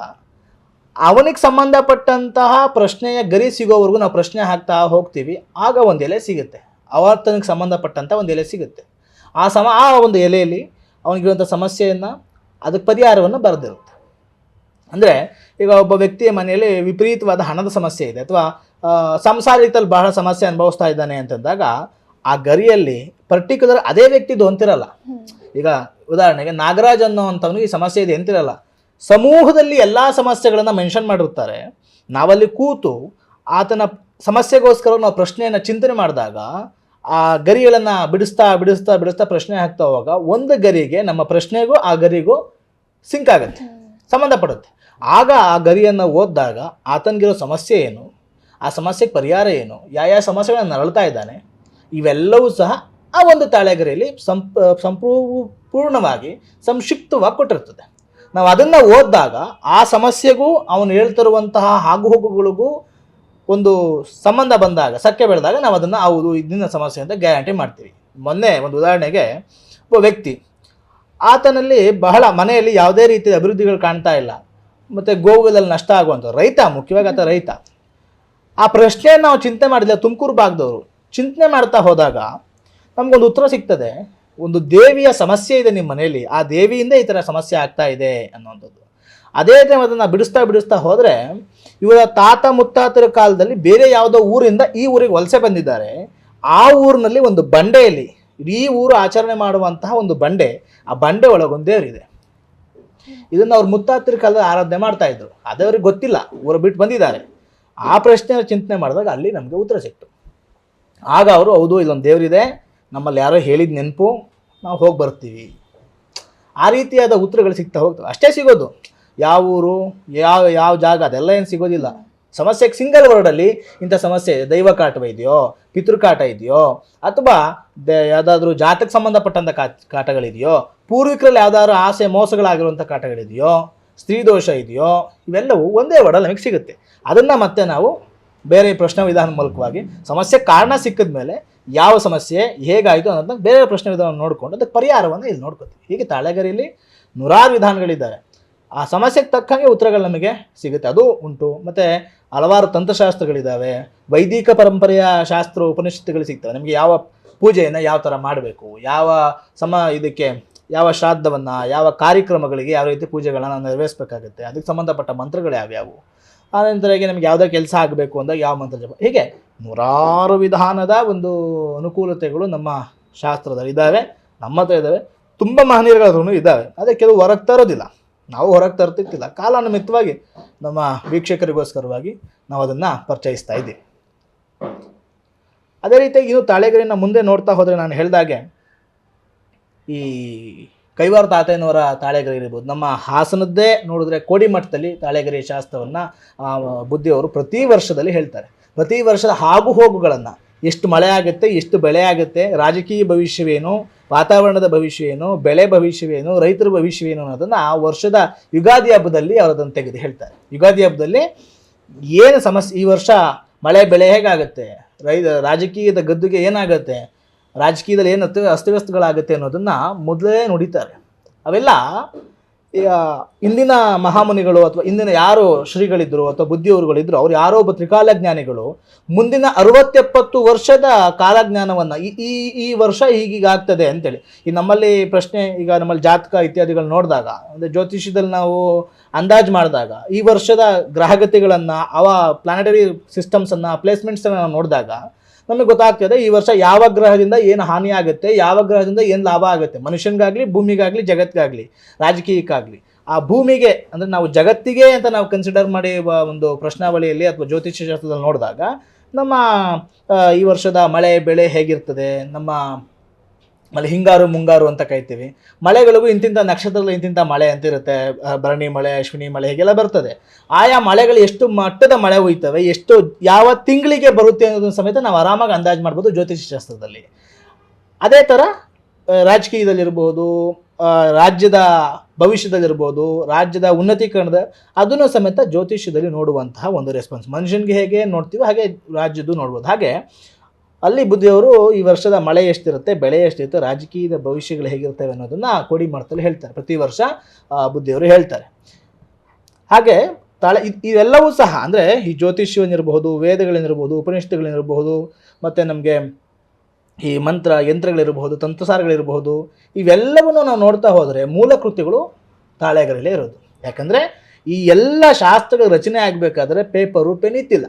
ಅವನಿಗೆ ಸಂಬಂಧಪಟ್ಟಂತಹ ಪ್ರಶ್ನೆಯ ಗರಿ ಸಿಗೋವರೆಗೂ ನಾವು ಪ್ರಶ್ನೆ ಹಾಕ್ತಾ ಹೋಗ್ತೀವಿ. ಆಗ ಒಂದು ಎಲೆ ಸಿಗುತ್ತೆ, ಅವತನಿಗೆ ಸಂಬಂಧಪಟ್ಟಂಥ ಒಂದು ಎಲೆ ಸಿಗುತ್ತೆ. ಆ ಒಂದು ಎಲೆಯಲ್ಲಿ ಅವನಿಗಿರುವಂಥ ಸಮಸ್ಯೆಯನ್ನು, ಅದಕ್ಕೆ ಪರಿಹಾರವನ್ನು ಬರೆದಿರುತ್ತೆ. ಅಂದರೆ ಈಗ ಒಬ್ಬ ವ್ಯಕ್ತಿಯ ಮನೆಯಲ್ಲಿ ವಿಪರೀತವಾದ ಹಣದ ಸಮಸ್ಯೆ ಇದೆ, ಅಥವಾ ಸಂಸಾರಿಕದಲ್ಲಿ ಬಹಳ ಸಮಸ್ಯೆ ಅನುಭವಿಸ್ತಾ ಇದ್ದಾನೆ ಅಂತಂದಾಗ ಆ ಗರಿಯಲ್ಲಿ ಪರ್ಟಿಕ್ಯುಲರ್ ಅದೇ ವ್ಯಕ್ತಿದು ಅಂತಿರಲ್ಲ. ಈಗ ಉದಾಹರಣೆಗೆ ನಾಗರಾಜ್ ಅನ್ನೋ ಅಂಥವನಿಗೆ ಈ ಸಮಸ್ಯೆ ಇದೆ ಅಂತಿರಲ್ಲ, ಸಮೂಹದಲ್ಲಿ ಎಲ್ಲ ಸಮಸ್ಯೆಗಳನ್ನು ಮೆನ್ಷನ್ ಮಾಡಿರ್ತಾರೆ. ನಾವಲ್ಲಿ ಕೂತು ಆತನ ಸಮಸ್ಯೆಗೋಸ್ಕರ ನಾವು ಪ್ರಶ್ನೆಯನ್ನು ಚಿಂತನೆ ಮಾಡಿದಾಗ ಆ ಗರಿಗಳನ್ನು ಬಿಡಿಸ್ತಾ ಬಿಡಿಸ್ತಾ ಬಿಡಿಸ್ತಾ ಪ್ರಶ್ನೆ ಹಾಕ್ತಾ ಹೋಗುವಾಗ ಒಂದು ಗರಿಗೆ ನಮ್ಮ ಪ್ರಶ್ನೆಗೂ ಆ ಗರಿಗೂ ಸಿಂಕ್ ಆಗುತ್ತೆ, ಸಂಬಂಧಪಡುತ್ತೆ. ಆಗ ಆ ಗರಿಯನ್ನು ಓದಿದಾಗ ಆತನಿಗಿರೋ ಸಮಸ್ಯೆ ಏನು, ಆ ಸಮಸ್ಯೆಗೆ ಪರಿಹಾರ ಏನು, ಯಾವ ಸಮಸ್ಯೆಗಳನ್ನು ನರಳ್ತಾ ಇದ್ದಾನೆ, ಇವೆಲ್ಲವೂ ಸಹ ಆ ಒಂದು ತಾಳೆಗರಿಯಲ್ಲಿ ಸಂಪೂರ್ಣವಾಗಿ ಸಂಕ್ಷಿಪ್ತವಾಗಿ ಕೊಟ್ಟಿರ್ತದೆ. ನಾವು ಅದನ್ನು ಓದಿದಾಗ ಆ ಸಮಸ್ಯೆಗೂ ಅವನು ಹೇಳ್ತಿರುವಂತಹ ಆಗುಹೋಗುಗಳಿಗೂ ಒಂದು ಸಂಬಂಧ ಬಂದಾಗ, ಸಖ್ಯ ಬೆಳೆದಾಗ ನಾವು ಅದನ್ನು ಹೌದು ಇದನ್ನ ಸಮಸ್ಯೆ ಅಂತ ಗ್ಯಾರಂಟಿ ಮಾಡ್ತೀವಿ. ಮೊನ್ನೆ ಒಂದು ಉದಾಹರಣೆಗೆ ಒಬ್ಬ ವ್ಯಕ್ತಿ, ಆತನಲ್ಲಿ ಬಹಳ ಮನೆಯಲ್ಲಿ ಯಾವುದೇ ರೀತಿಯ ಅಭಿವೃದ್ಧಿಗಳು ಕಾಣ್ತಾ ಇಲ್ಲ, ಮತ್ತು ಗೋವುಗಳಲ್ಲಿ ನಷ್ಟ ಆಗುವಂಥ ರೈತ, ಮುಖ್ಯವಾಗಿ ಆತ ರೈತ. ಆ ಪ್ರಶ್ನೆಯನ್ನು ನಾವು ಚಿಂತೆ ಮಾಡಿಲ್ಲ, ತುಮಕೂರು ಭಾಗದವರು ಚಿಂತನೆ ಮಾಡ್ತಾ ಹೋದಾಗ ನಮಗೊಂದು ಉತ್ತರ ಸಿಗ್ತದೆ. ಒಂದು ದೇವಿಯ ಸಮಸ್ಯೆ ಇದೆ ನಿಮ್ಮ ಮನೆಯಲ್ಲಿ, ಆ ದೇವಿಯಿಂದ ಈ ಥರ ಸಮಸ್ಯೆ ಆಗ್ತಾ ಇದೆ ಅನ್ನೋಂಥದ್ದು. ಅದೇ ಅದನ್ನು ಬಿಡಿಸ್ತಾ ಬಿಡಿಸ್ತಾ ಹೋದರೆ ಇವರ ತಾತ ಮುತ್ತಾತರ ಕಾಲದಲ್ಲಿ ಬೇರೆ ಯಾವುದೋ ಊರಿಂದ ಈ ಊರಿಗೆ ವಲಸೆ ಬಂದಿದ್ದಾರೆ. ಆ ಊರಿನಲ್ಲಿ ಒಂದು ಬಂಡೆಯಲ್ಲಿ, ಇಡೀ ಊರು ಆಚರಣೆ ಮಾಡುವಂತಹ ಒಂದು ಬಂಡೆ, ಆ ಬಂಡೆ ಒಳಗೊಂದು ದೇವರಿದೆ. ಇದನ್ನು ಅವ್ರ ಮುತ್ತಾತರ ಕಾಲದಲ್ಲಿ ಆರಾಧನೆ ಮಾಡ್ತಾ ಇದ್ರು. ಅದವ್ರಿಗೆ ಗೊತ್ತಿಲ್ಲ, ಊರು ಬಿಟ್ಟು ಬಂದಿದ್ದಾರೆ. ಆ ಪ್ರಶ್ನೆಯ ಚಿಂತನೆ ಮಾಡಿದಾಗ ಅಲ್ಲಿ ನಮಗೆ ಉತ್ತರ ಸಿಕ್ತು. ಆಗ ಅವರು ಹೌದು ಇಲ್ಲೊಂದು ದೇವರಿದೆ, ನಮ್ಮಲ್ಲಿ ಯಾರೋ ಹೇಳಿದ ನೆನಪು, ನಾವು ಹೋಗಿ ಬರ್ತೀವಿ. ಆ ರೀತಿಯಾದ ಉತ್ತರಗಳು ಸಿಗ್ತಾ ಹೋಗ್ತವೆ. ಅಷ್ಟೇ ಸಿಗೋದು. ಯಾವ ಊರು, ಯಾವ ಜಾಗ, ಅದೆಲ್ಲ ಏನು ಸಿಗೋದಿಲ್ಲ. ಸಮಸ್ಯೆಗೆ ಸಿಂಗಲ್ ವರ್ಡಲ್ಲಿ ಇಂಥ ಸಮಸ್ಯೆ, ದೈವ ಕಾಟವ ಇದೆಯೋ, ಪಿತೃಕಾಟ ಇದೆಯೋ, ಅಥವಾ ಯಾವುದಾದ್ರೂ ಜಾತಕ್ಕೆ ಸಂಬಂಧಪಟ್ಟಂಥ ಕಾಟಗಳಿದೆಯೋ, ಪೂರ್ವಿಕರಲ್ಲಿ ಯಾವುದಾದ್ರೂ ಆಸೆ ಮೋಸಗಳಾಗಿರುವಂಥ ಕಾಟಗಳಿದೆಯೋ, ಸ್ತ್ರೀ ದೋಷ ಇದೆಯೋ, ಇವೆಲ್ಲವೂ ಒಂದೇ ವರ್ಡಲ್ಲಿ ನಮಗೆ ಸಿಗುತ್ತೆ. ಅದನ್ನು ಮತ್ತೆ ನಾವು ಬೇರೆ ಪ್ರಶ್ನೆ ವಿಧಾನ ಮೂಲಕವಾಗಿ ಸಮಸ್ಯೆ ಕಾರಣ ಸಿಕ್ಕಿದ ಮೇಲೆ ಯಾವ ಸಮಸ್ಯೆ ಹೇಗಾಯಿತು ಅನ್ನೋದನ್ನ ಬೇರೆ ಪ್ರಶ್ನೆ ವಿಧಾನ ನೋಡಿಕೊಂಡು ಅದಕ್ಕೆ ಪರಿಹಾರವನ್ನು ಇಲ್ಲಿ ನೋಡ್ಕೋತೀವಿ. ಹೀಗೆ ತಾಳೆಗರಿಯಲ್ಲಿ ನೂರಾರು ವಿಧಾನಗಳಿದ್ದಾವೆ. ಆ ಸಮಸ್ಯೆಗೆ ತಕ್ಕಂಗೆ ಉತ್ತರಗಳು ನಮಗೆ ಸಿಗುತ್ತೆ, ಅದು ಉಂಟು. ಮತ್ತು ಹಲವಾರು ತಂತ್ರಶಾಸ್ತ್ರಗಳಿದ್ದಾವೆ, ವೈದಿಕ ಪರಂಪರೆಯ ಶಾಸ್ತ್ರ ಉಪನಿಷತ್ತುಗಳು ಸಿಗ್ತವೆ. ನಮಗೆ ಯಾವ ಪೂಜೆಯನ್ನು ಯಾವ ಥರ ಮಾಡಬೇಕು, ಇದಕ್ಕೆ ಯಾವ ಶ್ರಾದ್ದವನ್ನು, ಯಾವ ಕಾರ್ಯಕ್ರಮಗಳಿಗೆ ಯಾವ ರೀತಿ ಪೂಜೆಗಳನ್ನು ನಾವು ನೆರವೇರಿಸಬೇಕಾಗುತ್ತೆ, ಅದಕ್ಕೆ ಸಂಬಂಧಪಟ್ಟ ಮಂತ್ರಗಳು ಯಾವ್ಯಾವು, ಆನಂತರಗೆ ನಮಗೆ ಯಾವುದೇ ಕೆಲಸ ಆಗಬೇಕು ಅಂದಾಗ ಯಾವ ಮಂತ್ರ ಜಪ, ಹೀಗೆ ನೂರಾರು ವಿಧಾನದ ಒಂದು ಅನುಕೂಲತೆಗಳು ನಮ್ಮ ಶಾಸ್ತ್ರದಲ್ಲಿ ಇದ್ದಾವೆ, ನಮ್ಮ ಹತ್ರ ಇದ್ದಾವೆ. ತುಂಬ ಮಹನೀಯರಾದ್ರೂ ಇದ್ದಾವೆ, ಅದೇ ಕೆಲವು ಹೊರಗೆ ತರೋದಿಲ್ಲ. ನಾವು ಹೊರಗೆ ತರ್ತಿರ್ತಿಲ್ಲ, ಕಾಲಾನುಮಿತವಾಗಿ ನಮ್ಮ ವೀಕ್ಷಕರಿಗೋಸ್ಕರವಾಗಿ ನಾವು ಅದನ್ನು ಪರಿಚಯಿಸ್ತಾ ಇದ್ದೀವಿ. ಅದೇ ರೀತಿಯಾಗಿ ಇನ್ನು ತಾಳೆಗರಿನ ಮುಂದೆ ನೋಡ್ತಾ ಹೋದರೆ ನಾನು ಹೇಳಿದಾಗೆ ಈ ಕೈವಾರ ತಾತಯ್ಯನವರ ತಾಳೆಗರಿ ಇರ್ಬೋದು, ನಮ್ಮ ಹಾಸನದ್ದೇ ನೋಡಿದ್ರೆ ಕೋಡಿಮಠದಲ್ಲಿ ತಾಳೆಗರಿ ಶಾಸ್ತ್ರವನ್ನು ಬುದ್ಧಿಯವರು ಪ್ರತಿ ವರ್ಷದಲ್ಲಿ ಹೇಳ್ತಾರೆ. ಪ್ರತಿ ವರ್ಷದ ಆಗು ಹೋಗುಗಳನ್ನು, ಎಷ್ಟು ಮಳೆ ಆಗುತ್ತೆ, ಎಷ್ಟು ಬೆಳೆ ಆಗುತ್ತೆ, ರಾಜಕೀಯ ಭವಿಷ್ಯವೇನು, ವಾತಾವರಣದ ಭವಿಷ್ಯ ಏನು, ಬೆಳೆ ಭವಿಷ್ಯವೇನು, ರೈತರ ಭವಿಷ್ಯವೇನು ಅನ್ನೋದನ್ನು ಆ ವರ್ಷದ ಯುಗಾದಿ ಹಬ್ಬದಲ್ಲಿ ಅವರದನ್ನು ತೆಗೆದು ಹೇಳ್ತಾರೆ. ಯುಗಾದಿ ಹಬ್ಬದಲ್ಲಿ ಏನು ಸಮಸ್ಯೆ, ಈ ವರ್ಷ ಮಳೆ ಬೆಳೆ ಹೇಗಾಗುತ್ತೆ, ರಾಜಕೀಯದ ಗದ್ದುಗೆ ಏನಾಗುತ್ತೆ, ರಾಜಕೀಯದಲ್ಲಿ ಏನು ಅಸ್ತವ್ಯಸ್ತಗಳಾಗುತ್ತೆ ಅನ್ನೋದನ್ನು ಮೊದಲೇ ನುಡಿತಾರೆ. ಅವೆಲ್ಲ ಇಂದಿನ ಮಹಾಮುನಿಗಳು ಅಥವಾ ಇಂದಿನ ಯಾರು ಶ್ರೀಗಳಿದ್ದರು ಅಥವಾ ಬುದ್ಧಿಯವರುಗಳಿದ್ರು, ಅವ್ರು ಯಾರೋ ಒಬ್ಬ ತ್ರಿಕಾಲಜ್ಞಾನಿಗಳು ಮುಂದಿನ 60-70 ವರ್ಷದ ಕಾಲಜ್ಞಾನವನ್ನು ಈ ವರ್ಷ ಹೀಗೀಗಾಗ್ತದೆ ಅಂತೇಳಿ. ಈ ನಮ್ಮಲ್ಲಿ ಪ್ರಶ್ನೆ, ಈಗ ನಮ್ಮಲ್ಲಿ ಜಾತಕ ಇತ್ಯಾದಿಗಳು ನೋಡಿದಾಗ, ಅಂದರೆ ಜ್ಯೋತಿಷ್ಯದಲ್ಲಿ ನಾವು ಅಂದಾಜು ಮಾಡಿದಾಗ ಈ ವರ್ಷದ ಗ್ರಹಗತಿಗಳನ್ನು, ಅವ ಪ್ಲಾನೆಟರಿ ಸಿಸ್ಟಮ್ಸನ್ನು, ಪ್ಲೇಸ್ಮೆಂಟ್ಸನ್ನು ನಾವು ನೋಡಿದಾಗ ನಮಗೆ ಗೊತ್ತಾಗ್ತದೆ ಈ ವರ್ಷ ಯಾವ ಗ್ರಹದಿಂದ ಏನು ಹಾನಿ ಆಗುತ್ತೆ, ಯಾವ ಗ್ರಹದಿಂದ ಏನು ಲಾಭ ಆಗುತ್ತೆ, ಮನುಷ್ಯನಿಗಾಗಲಿ, ಭೂಮಿಗಾಗಲಿ, ಜಗತ್ತಿಗಾಗಲಿ, ರಾಜಕೀಯಕ್ಕಾಗಲಿ. ಆ ಭೂಮಿಗೆ ಅಂದರೆ ನಾವು ಜಗತ್ತಿಗೆ ಅಂತ ನಾವು ಕನ್ಸಿಡರ್ ಮಾಡಿ ಒಂದು ಪ್ರಶ್ನಾವಳಿಯಲ್ಲಿ ಅಥವಾ ಜ್ಯೋತಿಷ್ಯ ಶಾಸ್ತ್ರದಲ್ಲಿ ನೋಡಿದಾಗ ನಮ್ಮ ಈ ವರ್ಷದ ಮಳೆ ಬೆಳೆ ಹೇಗಿರ್ತದೆ, ನಮ್ಮ ಆಮೇಲೆ ಹಿಂಗಾರು ಮುಂಗಾರು ಅಂತ ಕರಿತೀವಿ, ಮಳೆಗಳಿಗೂ ಇಂತಿಂಥ ನಕ್ಷತ್ರದಲ್ಲಿ ಇಂತಿಂಥ ಮಳೆ ಅಂತ ಇರುತ್ತೆ, ಭರಣಿ ಮಳೆ, ಅಶ್ವಿನಿ ಮಳೆ ಹೀಗೆಲ್ಲ ಬರ್ತದೆ. ಆಯಾ ಮಳೆಗಳು ಎಷ್ಟು ಮಟ್ಟದ ಮಳೆ ಹುಯ್ತವೆ, ಎಷ್ಟು ಯಾವ ತಿಂಗಳಿಗೆ ಬರುತ್ತೆ ಅನ್ನೋದನ್ನ ಸಮೇತ ನಾವು ಆರಾಮಾಗಿ ಅಂದಾಜು ಮಾಡ್ಬೋದು ಜ್ಯೋತಿಷ್ಯ ಶಾಸ್ತ್ರದಲ್ಲಿ. ಅದೇ ಥರ ರಾಜಕೀಯದಲ್ಲಿರ್ಬೋದು, ರಾಜ್ಯದ ಭವಿಷ್ಯದಲ್ಲಿರ್ಬೋದು, ರಾಜ್ಯದ ಉನ್ನತೀಕರಣದ ಅದನ್ನು ಸಮೇತ ಜ್ಯೋತಿಷ್ಯದಲ್ಲಿ ನೋಡುವಂತಹ ಒಂದು ರೆಸ್ಪಾನ್ಸ್. ಮನುಷ್ಯನಿಗೆ ಹೇಗೆ ನೋಡ್ತೀವಿ ಹಾಗೆ ರಾಜ್ಯದ್ದು ನೋಡ್ಬೋದು. ಹಾಗೆ ಅಲ್ಲಿ ಬುದ್ಧಿಯವರು ಈ ವರ್ಷದ ಮಳೆ ಎಷ್ಟಿರುತ್ತೆ, ಬೆಳೆ ಎಷ್ಟಿರುತ್ತೆ, ರಾಜಕೀಯದ ಭವಿಷ್ಯಗಳು ಹೇಗಿರ್ತವೆ ಅನ್ನೋದನ್ನು ಕೋಡಿಮಠದಲ್ಲಿ ಹೇಳ್ತಾರೆ. ಪ್ರತಿ ವರ್ಷ ಬುದ್ಧಿಯವರು ಹೇಳ್ತಾರೆ. ಹಾಗೆ ಇವೆಲ್ಲವೂ ಸಹ ಅಂದರೆ ಈ ಜ್ಯೋತಿಷ್ಯವನ್ನಿರಬಹುದು, ವೇದಗಳೇನಿರ್ಬೋದು, ಉಪನಿಷತ್ತುಗಳೇನಿರಬಹುದು, ಮತ್ತು ನಮಗೆ ಈ ಮಂತ್ರ ಯಂತ್ರಗಳಿರಬಹುದು, ತಂತ್ರಸಾರಗಳಿರಬಹುದು, ಇವೆಲ್ಲವನ್ನು ನಾವು ನೋಡ್ತಾ ಹೋದರೆ ಮೂಲ ಕೃತಿಗಳು ತಾಳೆಗರಲ್ಲೇ ಇರೋದು. ಯಾಕಂದರೆ ಈ ಎಲ್ಲ ಶಾಸ್ತ್ರಗಳ ರಚನೆ ಆಗಬೇಕಾದ್ರೆ ಪೇಪರು ಪೆನ್ ಇತ್ತಿಲ್ಲ.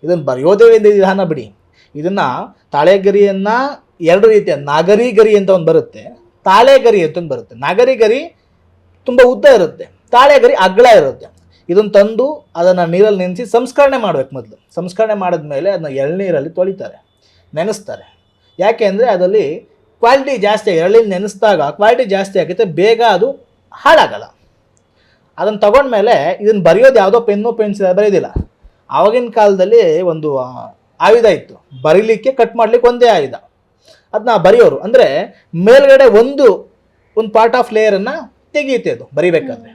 ಇದನ್ನು ಬರೆಯೋದೇ ವಿಧಾನ ಬಿಡಿ. ಇದನ್ನು ತಾಳೆಗರಿಯನ್ನು ಎರಡು ರೀತಿಯ ನಾಗರಿಗರಿ ಅಂತ ಒಂದು ಬರುತ್ತೆ, ತಾಳೆಗರಿ ಅಂತ ಒಂದು ಬರುತ್ತೆ. ನಾಗರಿಗರಿ ತುಂಬ ಉದ್ದ ಇರುತ್ತೆ, ತಾಳೆಗರಿ ಅಗ್ಳ ಇರುತ್ತೆ. ಇದನ್ನು ತಂದು ಅದನ್ನು ನೀರಲ್ಲಿ ನೆನೆಸಿ ಸಂಸ್ಕರಣೆ ಮಾಡಬೇಕು. ಮೊದಲು ಸಂಸ್ಕರಣೆ ಮಾಡಿದ್ಮೇಲೆ ಅದನ್ನ ಎಳ್ನೀರಲ್ಲಿ ತೊಳಿತಾರೆ, ನೆನೆಸ್ತಾರೆ. ಯಾಕೆ ಅಂದರೆ ಅದರಲ್ಲಿ ಕ್ವಾಲಿಟಿ ಜಾಸ್ತಿ ಆಗಿದೆ. ಎಳ್ನೀರು ನೆನೆಸಿದಾಗ ಕ್ವಾಲಿಟಿ ಜಾಸ್ತಿ ಆಗುತ್ತೆ, ಬೇಗ ಅದು ಹಾಳಾಗಲ್ಲ. ಅದನ್ನು ತಗೊಂಡ್ಮೇಲೆ ಇದನ್ನು ಬರೆಯೋದು ಯಾವುದೋ ಪೆನ್ನು ಪೆನ್ಸಿಲ್ ಬರೆಯೋದಿಲ್ಲ. ಆವಾಗಿನ ಕಾಲದಲ್ಲಿ ಒಂದು ಆಯುಧ ಇತ್ತು, ಬರೀಲಿಕ್ಕೆ ಕಟ್ ಮಾಡಲಿಕ್ಕೆ ಒಂದೇ ಆಯುಧ. ಅದನ್ನ ಬರೆಯೋರು ಅಂದರೆ ಮೇಲ್ಗಡೆ ಒಂದು ಪಾರ್ಟ್ ಆಫ್ ಲೇಯರನ್ನು ತೆಗೆಯುತ್ತೆ. ಅದು ಬರಿಬೇಕಾದ್ರೆ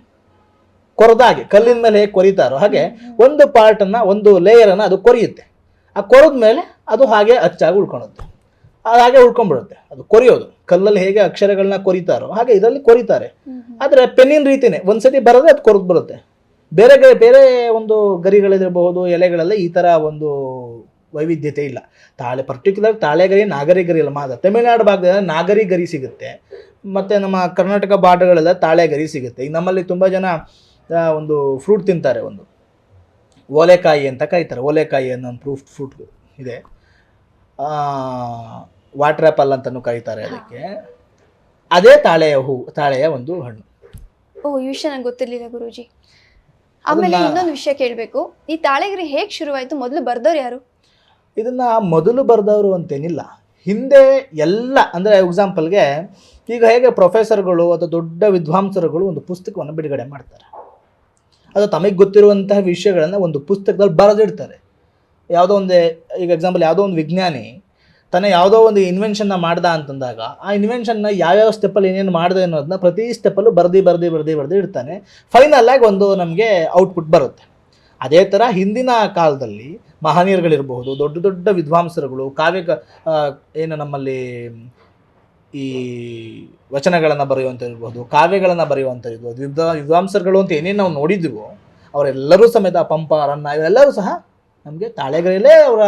ಕೊರೆದಾಗೆ ಕಲ್ಲಿನ ಮೇಲೆ ಹೇಗೆ ಕೊರಿತಾರೋ ಹಾಗೆ ಒಂದು ಪಾರ್ಟನ್ನು, ಒಂದು ಲೇಯರನ್ನು ಅದು ಕೊರಿಯುತ್ತೆ. ಆ ಕೊರೆದ ಮೇಲೆ ಅದು ಹಾಗೆ ಅಚ್ಚಾಗಿ ಉಳ್ಕೊಳುತ್ತೆ, ಅದು ಹಾಗೆ ಉಳ್ಕೊಂಡ್ಬಿಡುತ್ತೆ. ಅದು ಕೊರಿಯೋದು, ಕಲ್ಲಲ್ಲಿ ಹೇಗೆ ಅಕ್ಷರಗಳನ್ನ ಕೊರಿತಾರೋ ಹಾಗೆ ಇದರಲ್ಲಿ ಕೊರಿತಾರೆ. ಆದರೆ ಪೆನ್ನಿನ ರೀತಿಯೇ ಒಂದ್ಸತಿ ಬರೋದ್ರೆ ಅದು ಕೊರೆದು ಬರುತ್ತೆ. ಬೇರೆ ಒಂದು ಗರಿಗಳಿರಬಹುದು, ಎಲೆಗಳಲ್ಲಿ ಈ ಥರ ಒಂದು ವೈವಿಧ್ಯತೆ ಇಲ್ಲ. ಪರ್ಟಿಕ್ಯುಲರ್ ತಾಳೆಗರಿ, ನಾಗರಿಗರಿ ಇಲ್ಲ. ತಮಿಳುನಾಡು ಭಾಗದಲ್ಲಿ ನಾಗರಿಗರಿ ಸಿಗುತ್ತೆ, ಮತ್ತು ನಮ್ಮ ಕರ್ನಾಟಕ ಭಾಗಗಳೆಲ್ಲ ತಾಳೆಗರಿ ಸಿಗುತ್ತೆ. ಈಗ ನಮ್ಮಲ್ಲಿ ತುಂಬ ಜನ ಒಂದು ಫ್ರೂಟ್ ತಿಂತಾರೆ, ಒಂದು ಓಲೆಕಾಯಿ ಅಂತ ಕರೀತಾರೆ. ಓಲೆಕಾಯಿ ಅನ್ನೋ ಒಂದು ಫ್ರೂಟ್ ಇದೆ, ವಾಟರ್ ಆ್ಯಪಲ್ ಅಂತಲೂ ಕರೀತಾರೆ ಅದಕ್ಕೆ. ಅದೇ ತಾಳೆಯ ಒಂದು ಹಣ್ಣು. ಈ ವಿಷಯ ನಂಗೆ ಗೊತ್ತಿರಲಿಲ್ಲ ಗುರೂಜಿ. ಆಮೇಲೆ ಇನ್ನೊಂದು ವಿಷಯ ಕೇಳಬೇಕು, ಈ ತಾಳೆಗರಿ ಹೇಗೆ ಶುರುವಾಯಿತು, ಮೊದಲು ಬರ್ದವ್ರು ಯಾರು? ಇದನ್ನು ಮೊದಲು ಬರೆದವರು ಅಂತೇನಿಲ್ಲ, ಹಿಂದೆ ಎಲ್ಲ ಅಂದರೆ ಎಕ್ಸಾಂಪಲ್ಗೆ ಈಗ ಹೇಗೆ ಪ್ರೊಫೆಸರ್ಗಳು ಅಥವಾ ದೊಡ್ಡ ವಿದ್ವಾಂಸರುಗಳು ಒಂದು ಪುಸ್ತಕವನ್ನು ಬಿಡುಗಡೆ ಮಾಡ್ತಾರೆ, ಅದು ತಮಗೆ ಗೊತ್ತಿರುವಂತಹ ವಿಷಯಗಳನ್ನು ಒಂದು ಪುಸ್ತಕದಲ್ಲಿ ಬರೆದಿಡ್ತಾರೆ. ಯಾವುದೋ ಒಂದು, ಈಗ ಎಕ್ಸಾಂಪಲ್ ಯಾವುದೋ ಒಂದು ವಿಜ್ಞಾನಿ ತನ್ನ ಯಾವುದೋ ಒಂದು ಇನ್ವೆನ್ಷನ್ನ ಮಾಡ್ದ ಅಂತಂದಾಗ ಆ ಇನ್ವೆನ್ಷನ್ನ ಯಾವ್ಯಾವ ಸ್ಟೆಪ್ಪಲ್ಲಿ ಏನೇನು ಮಾಡಿದೆ ಅನ್ನೋದನ್ನ ಪ್ರತಿ ಸ್ಟೆಪ್ಪಲ್ಲೂ ಬರೆದು ಇಡ್ತಾನೆ. ಫೈನಲಾಗಿ ಒಂದು ನಮಗೆ ಔಟ್ಪುಟ್ ಬರುತ್ತೆ. ಅದೇ ಥರ ಹಿಂದಿನ ಕಾಲದಲ್ಲಿ ಮಹನೀಯರುಗಳಿರಬಹುದು, ದೊಡ್ಡ ದೊಡ್ಡ ವಿದ್ವಾಂಸರುಗಳು, ಏನು ನಮ್ಮಲ್ಲಿ ಈ ವಚನಗಳನ್ನು ಬರೆಯುವಂಥದ್ದು, ಕಾವ್ಯಗಳನ್ನು ಬರೆಯುವಂಥದ್ದು, ವಿದ್ವಾಂಸರುಗಳು ಅಂತ ಏನೇನು ನಾವು ನೋಡಿದ್ದೀವೋ ಅವರೆಲ್ಲರೂ ಸಮೇತ ಪಂಪ, ರನ್ನ ಇವರೆಲ್ಲರೂ ಸಹ ನಮಗೆ ತಾಳೆಗರಿಯಲ್ಲೇ ಅವರ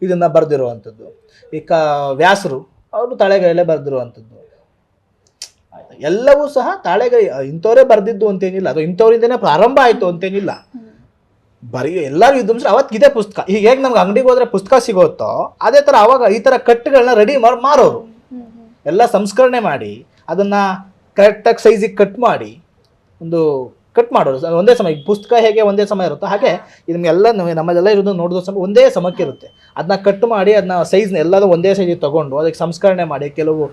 ಇದನ್ನು ಬರೆದಿರುವಂಥದ್ದು. ಈ ವ್ಯಾಸರು ಅವರು ತಾಳೆಗರಿಯಲ್ಲೇ ಬರೆದಿರುವಂಥದ್ದು. ಎಲ್ಲವೂ ಸಹ ತಾಳೆಗರಿ ಇಂಥವರೇ ಬರೆದಿದ್ದು ಅಂತೇನಿಲ್ಲ, ಅದು ಇಂಥವರಿಂದನೇ ಪ್ರಾರಂಭ ಆಯಿತು ಅಂತೇನಿಲ್ಲ. ಎಲ್ಲರೂ ವಿದ್ವಾಂಸರು ಅವತ್ತಿದೆ ಪುಸ್ತಕ. ಈಗ ಹೇಗೆ ನಮ್ಗೆ ಅಂಗಡಿಗೆ ಹೋದರೆ ಪುಸ್ತಕ ಸಿಗುತ್ತೋ ಅದೇ ಥರ ಅವಾಗ ಈ ಥರ ಕಟ್ಟುಗಳನ್ನ ರೆಡಿ ಮಾರೋರು ಎಲ್ಲ ಸಂಸ್ಕರಣೆ ಮಾಡಿ ಅದನ್ನು ಕರೆಕ್ಟಾಗಿ ಸೈಜಿಗೆ ಕಟ್ ಮಾಡಿ ಒಂದು ಕಟ್ ಮಾಡೋದು ಒಂದೇ ಸಮಯ. ಪುಸ್ತಕ ಹೇಗೆ ಒಂದೇ ಸಮಯ ಇರುತ್ತೋ ಹಾಗೆ ಇದನ್ನೆಲ್ಲ ನಮ್ಮದೆಲ್ಲ ಇರೋದು ನೋಡೋದು ಸಮಯ ಒಂದೇ ಸಮಯಕ್ಕೆ ಇರುತ್ತೆ. ಅದನ್ನ ಕಟ್ ಮಾಡಿ ಅದನ್ನ ಸೈಜ್ನ ಎಲ್ಲದೂ ಒಂದೇ ಸೈಜಿಗೆ ತೊಗೊಂಡು ಅದಕ್ಕೆ ಸಂಸ್ಕರಣೆ ಮಾಡಿ ಕೆಲವು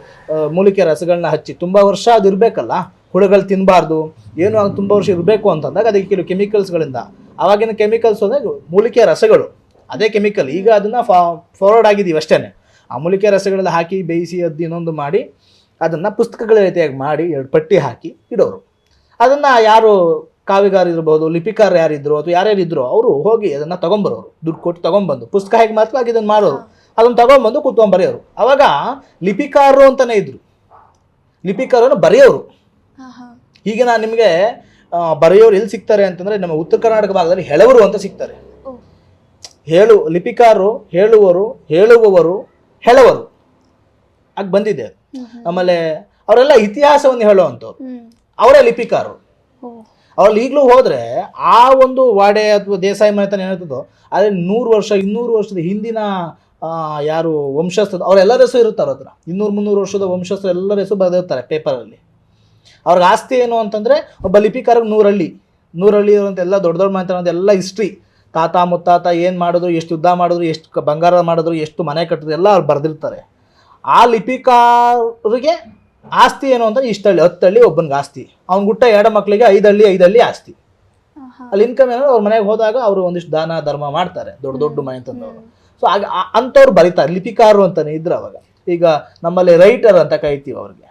ಮೂಲಿಕೆ ರಸಗಳನ್ನ ಹಚ್ಚಿ ತುಂಬ ವರ್ಷ ಅದು ಇರಬೇಕಲ್ಲ, ಹುಳುಗಳು ತಿನ್ನಬಾರ್ದು, ಏನು ಅದು ತುಂಬ ವರ್ಷ ಇರಬೇಕು ಅಂತಂದಾಗ ಅದಕ್ಕೆ ಕೆಲವು ಕೆಮಿಕಲ್ಸ್ಗಳಿಂದ, ಆವಾಗಿನ ಕೆಮಿಕಲ್ಸ್ ಅಂದರೆ ಮೂಲಿಕೆ ರಸಗಳು, ಅದೇ ಕೆಮಿಕಲ್. ಈಗ ಅದನ್ನು ಫಾರ್ವರ್ಡ್ ಆಗಿದ್ದೀವಿ ಅಷ್ಟೇ. ಆ ಮೂಲಿಕೆ ರಸಗಳೆಲ್ಲ ಹಾಕಿ ಬೇಯಿಸಿ ಅದು ಇನ್ನೊಂದು ಮಾಡಿ ಅದನ್ನು ಪುಸ್ತಕಗಳ ರೀತಿಯಾಗಿ ಮಾಡಿ 2 ಪಟ್ಟಿ ಹಾಕಿ ಇಡೋರು. ಅದನ್ನು ಯಾರು ಕಾವ್ಯಗಾರ ಇರ್ಬೋದು, ಲಿಪಿಕಾರ ಯಾರಿದ್ರು ಅಥವಾ ಯಾರ್ಯಾರಿದ್ರು ಅವರು ಹೋಗಿ ಅದನ್ನು ತೊಗೊಂಬರೋರು, ದುಡ್ಡು ಕೊಟ್ಟು ತೊಗೊಂಬಂದು ಪುಸ್ತಕ ಹೇಗೆ ಮಾತ್ರ ಇದನ್ನು ಮಾಡೋರು, ಅದನ್ನು ತೊಗೊಂಬಂದು ಕೂತ್ಕೊಂಡ್ಬರೆಯೋರು. ಅವಾಗ ಲಿಪಿಕಾರರು ಅಂತಲೇ ಇದ್ರು, ಲಿಪಿಕಾರರು ಬರೆಯೋರು. ಈಗ ನಾನು ನಿಮಗೆ ಬರೆಯೋರು ಎಲ್ಲಿ ಸಿಗ್ತಾರೆ ಅಂತಂದರೆ ನಮ್ಮ ಉತ್ತರ ಕರ್ನಾಟಕ ಭಾಗದಲ್ಲಿ ಹೆಳವರು ಅಂತ ಸಿಗ್ತಾರೆ. ಲಿಪಿಕಾರರು, ಹೇಳುವವರು, ಹೆಳವರು ಆಗಿ ಬಂದಿದೆ. ಆಮೇಲೆ ಅವರೆಲ್ಲ ಇತಿಹಾಸವನ್ನು ಹೇಳುವಂಥವ್ರು, ಅವರೇ ಲಿಪಿಕಾರರು. ಅವ್ರಲ್ಲಿ ಈಗಲೂ ಹೋದರೆ ಆ ಒಂದು ವಾಡೆ ಅಥವಾ ದೇಸಾಯಿ ಮನೆತನ ಏನಿರ್ತದೋ ಅದೇ 100 ವರ್ಷ 200 ವರ್ಷದ ಹಿಂದಿನ ಯಾರು ವಂಶಸ್ಥರು ಅವರೆಲ್ಲರ ಹೆಸರು ಇರುತ್ತಾರೆ. ಹತ್ರ 200-300 ವರ್ಷದ ವಂಶಸ್ಥರು ಎಲ್ಲರ ಹೆಸರು ಬರೆದಿರ್ತಾರೆ ಪೇಪರಲ್ಲಿ. ಅವ್ರಿಗೆ ಆಸ್ತಿ ಏನು ಅಂತಂದರೆ ಒಬ್ಬ ಲಿಪಿಕಾರರಿಗೆ 100 ಹಳ್ಳಿ ಇರುವಂಥ ಎಲ್ಲ ದೊಡ್ಡ ದೊಡ್ಡ ಮನೆತನದ ಎಲ್ಲ ಹಿಸ್ಟ್ರಿ, ತಾತ ಮುತ್ತಾತ ಏನು ಮಾಡಿದ್ರು, ಎಷ್ಟು ಯುದ್ಧ ಮಾಡಿದ್ರು, ಎಷ್ಟು ಬಂಗಾರ ಮಾಡಿದ್ರು, ಎಷ್ಟು ಮನೆ ಕಟ್ಟಿದ್ರು ಎಲ್ಲ ಅವ್ರು ಬರೆದಿರ್ತಾರೆ. ಆ ಲಿಪಿಕಾರರಿಗೆ ಆಸ್ತಿ ಏನು ಅಂದರೆ 10 ಹಳ್ಳಿ ಒಬ್ಬನಿಗೆ ಆಸ್ತಿ, ಅವ್ನ ಗುಟ್ಟ 2 ಮಕ್ಕಳಿಗೆ 5 ಹಳ್ಳಿ ಆಸ್ತಿ. ಅಲ್ಲಿ ಇನ್ಕಮ್ ಏನೋ ಅವ್ರ ಮನೆಗೆ ಹೋದಾಗ ಅವರು ಒಂದಿಷ್ಟು ದಾನ ಧರ್ಮ ಮಾಡ್ತಾರೆ, ದೊಡ್ಡ ದೊಡ್ಡ ಮನೆ ತಂದವರು. ಸೊ ಆಗ ಅಂಥವ್ರು ಬರೀತಾರೆ, ಲಿಪಿಕಾರರು ಅಂತಾನೆ ಇದ್ರು ಅವಾಗ. ಈಗ ನಮ್ಮಲ್ಲಿ ರೈಟರ್ ಅಂತ ಕರಿತೀವಿ ಅವ್ರಿಗೆ,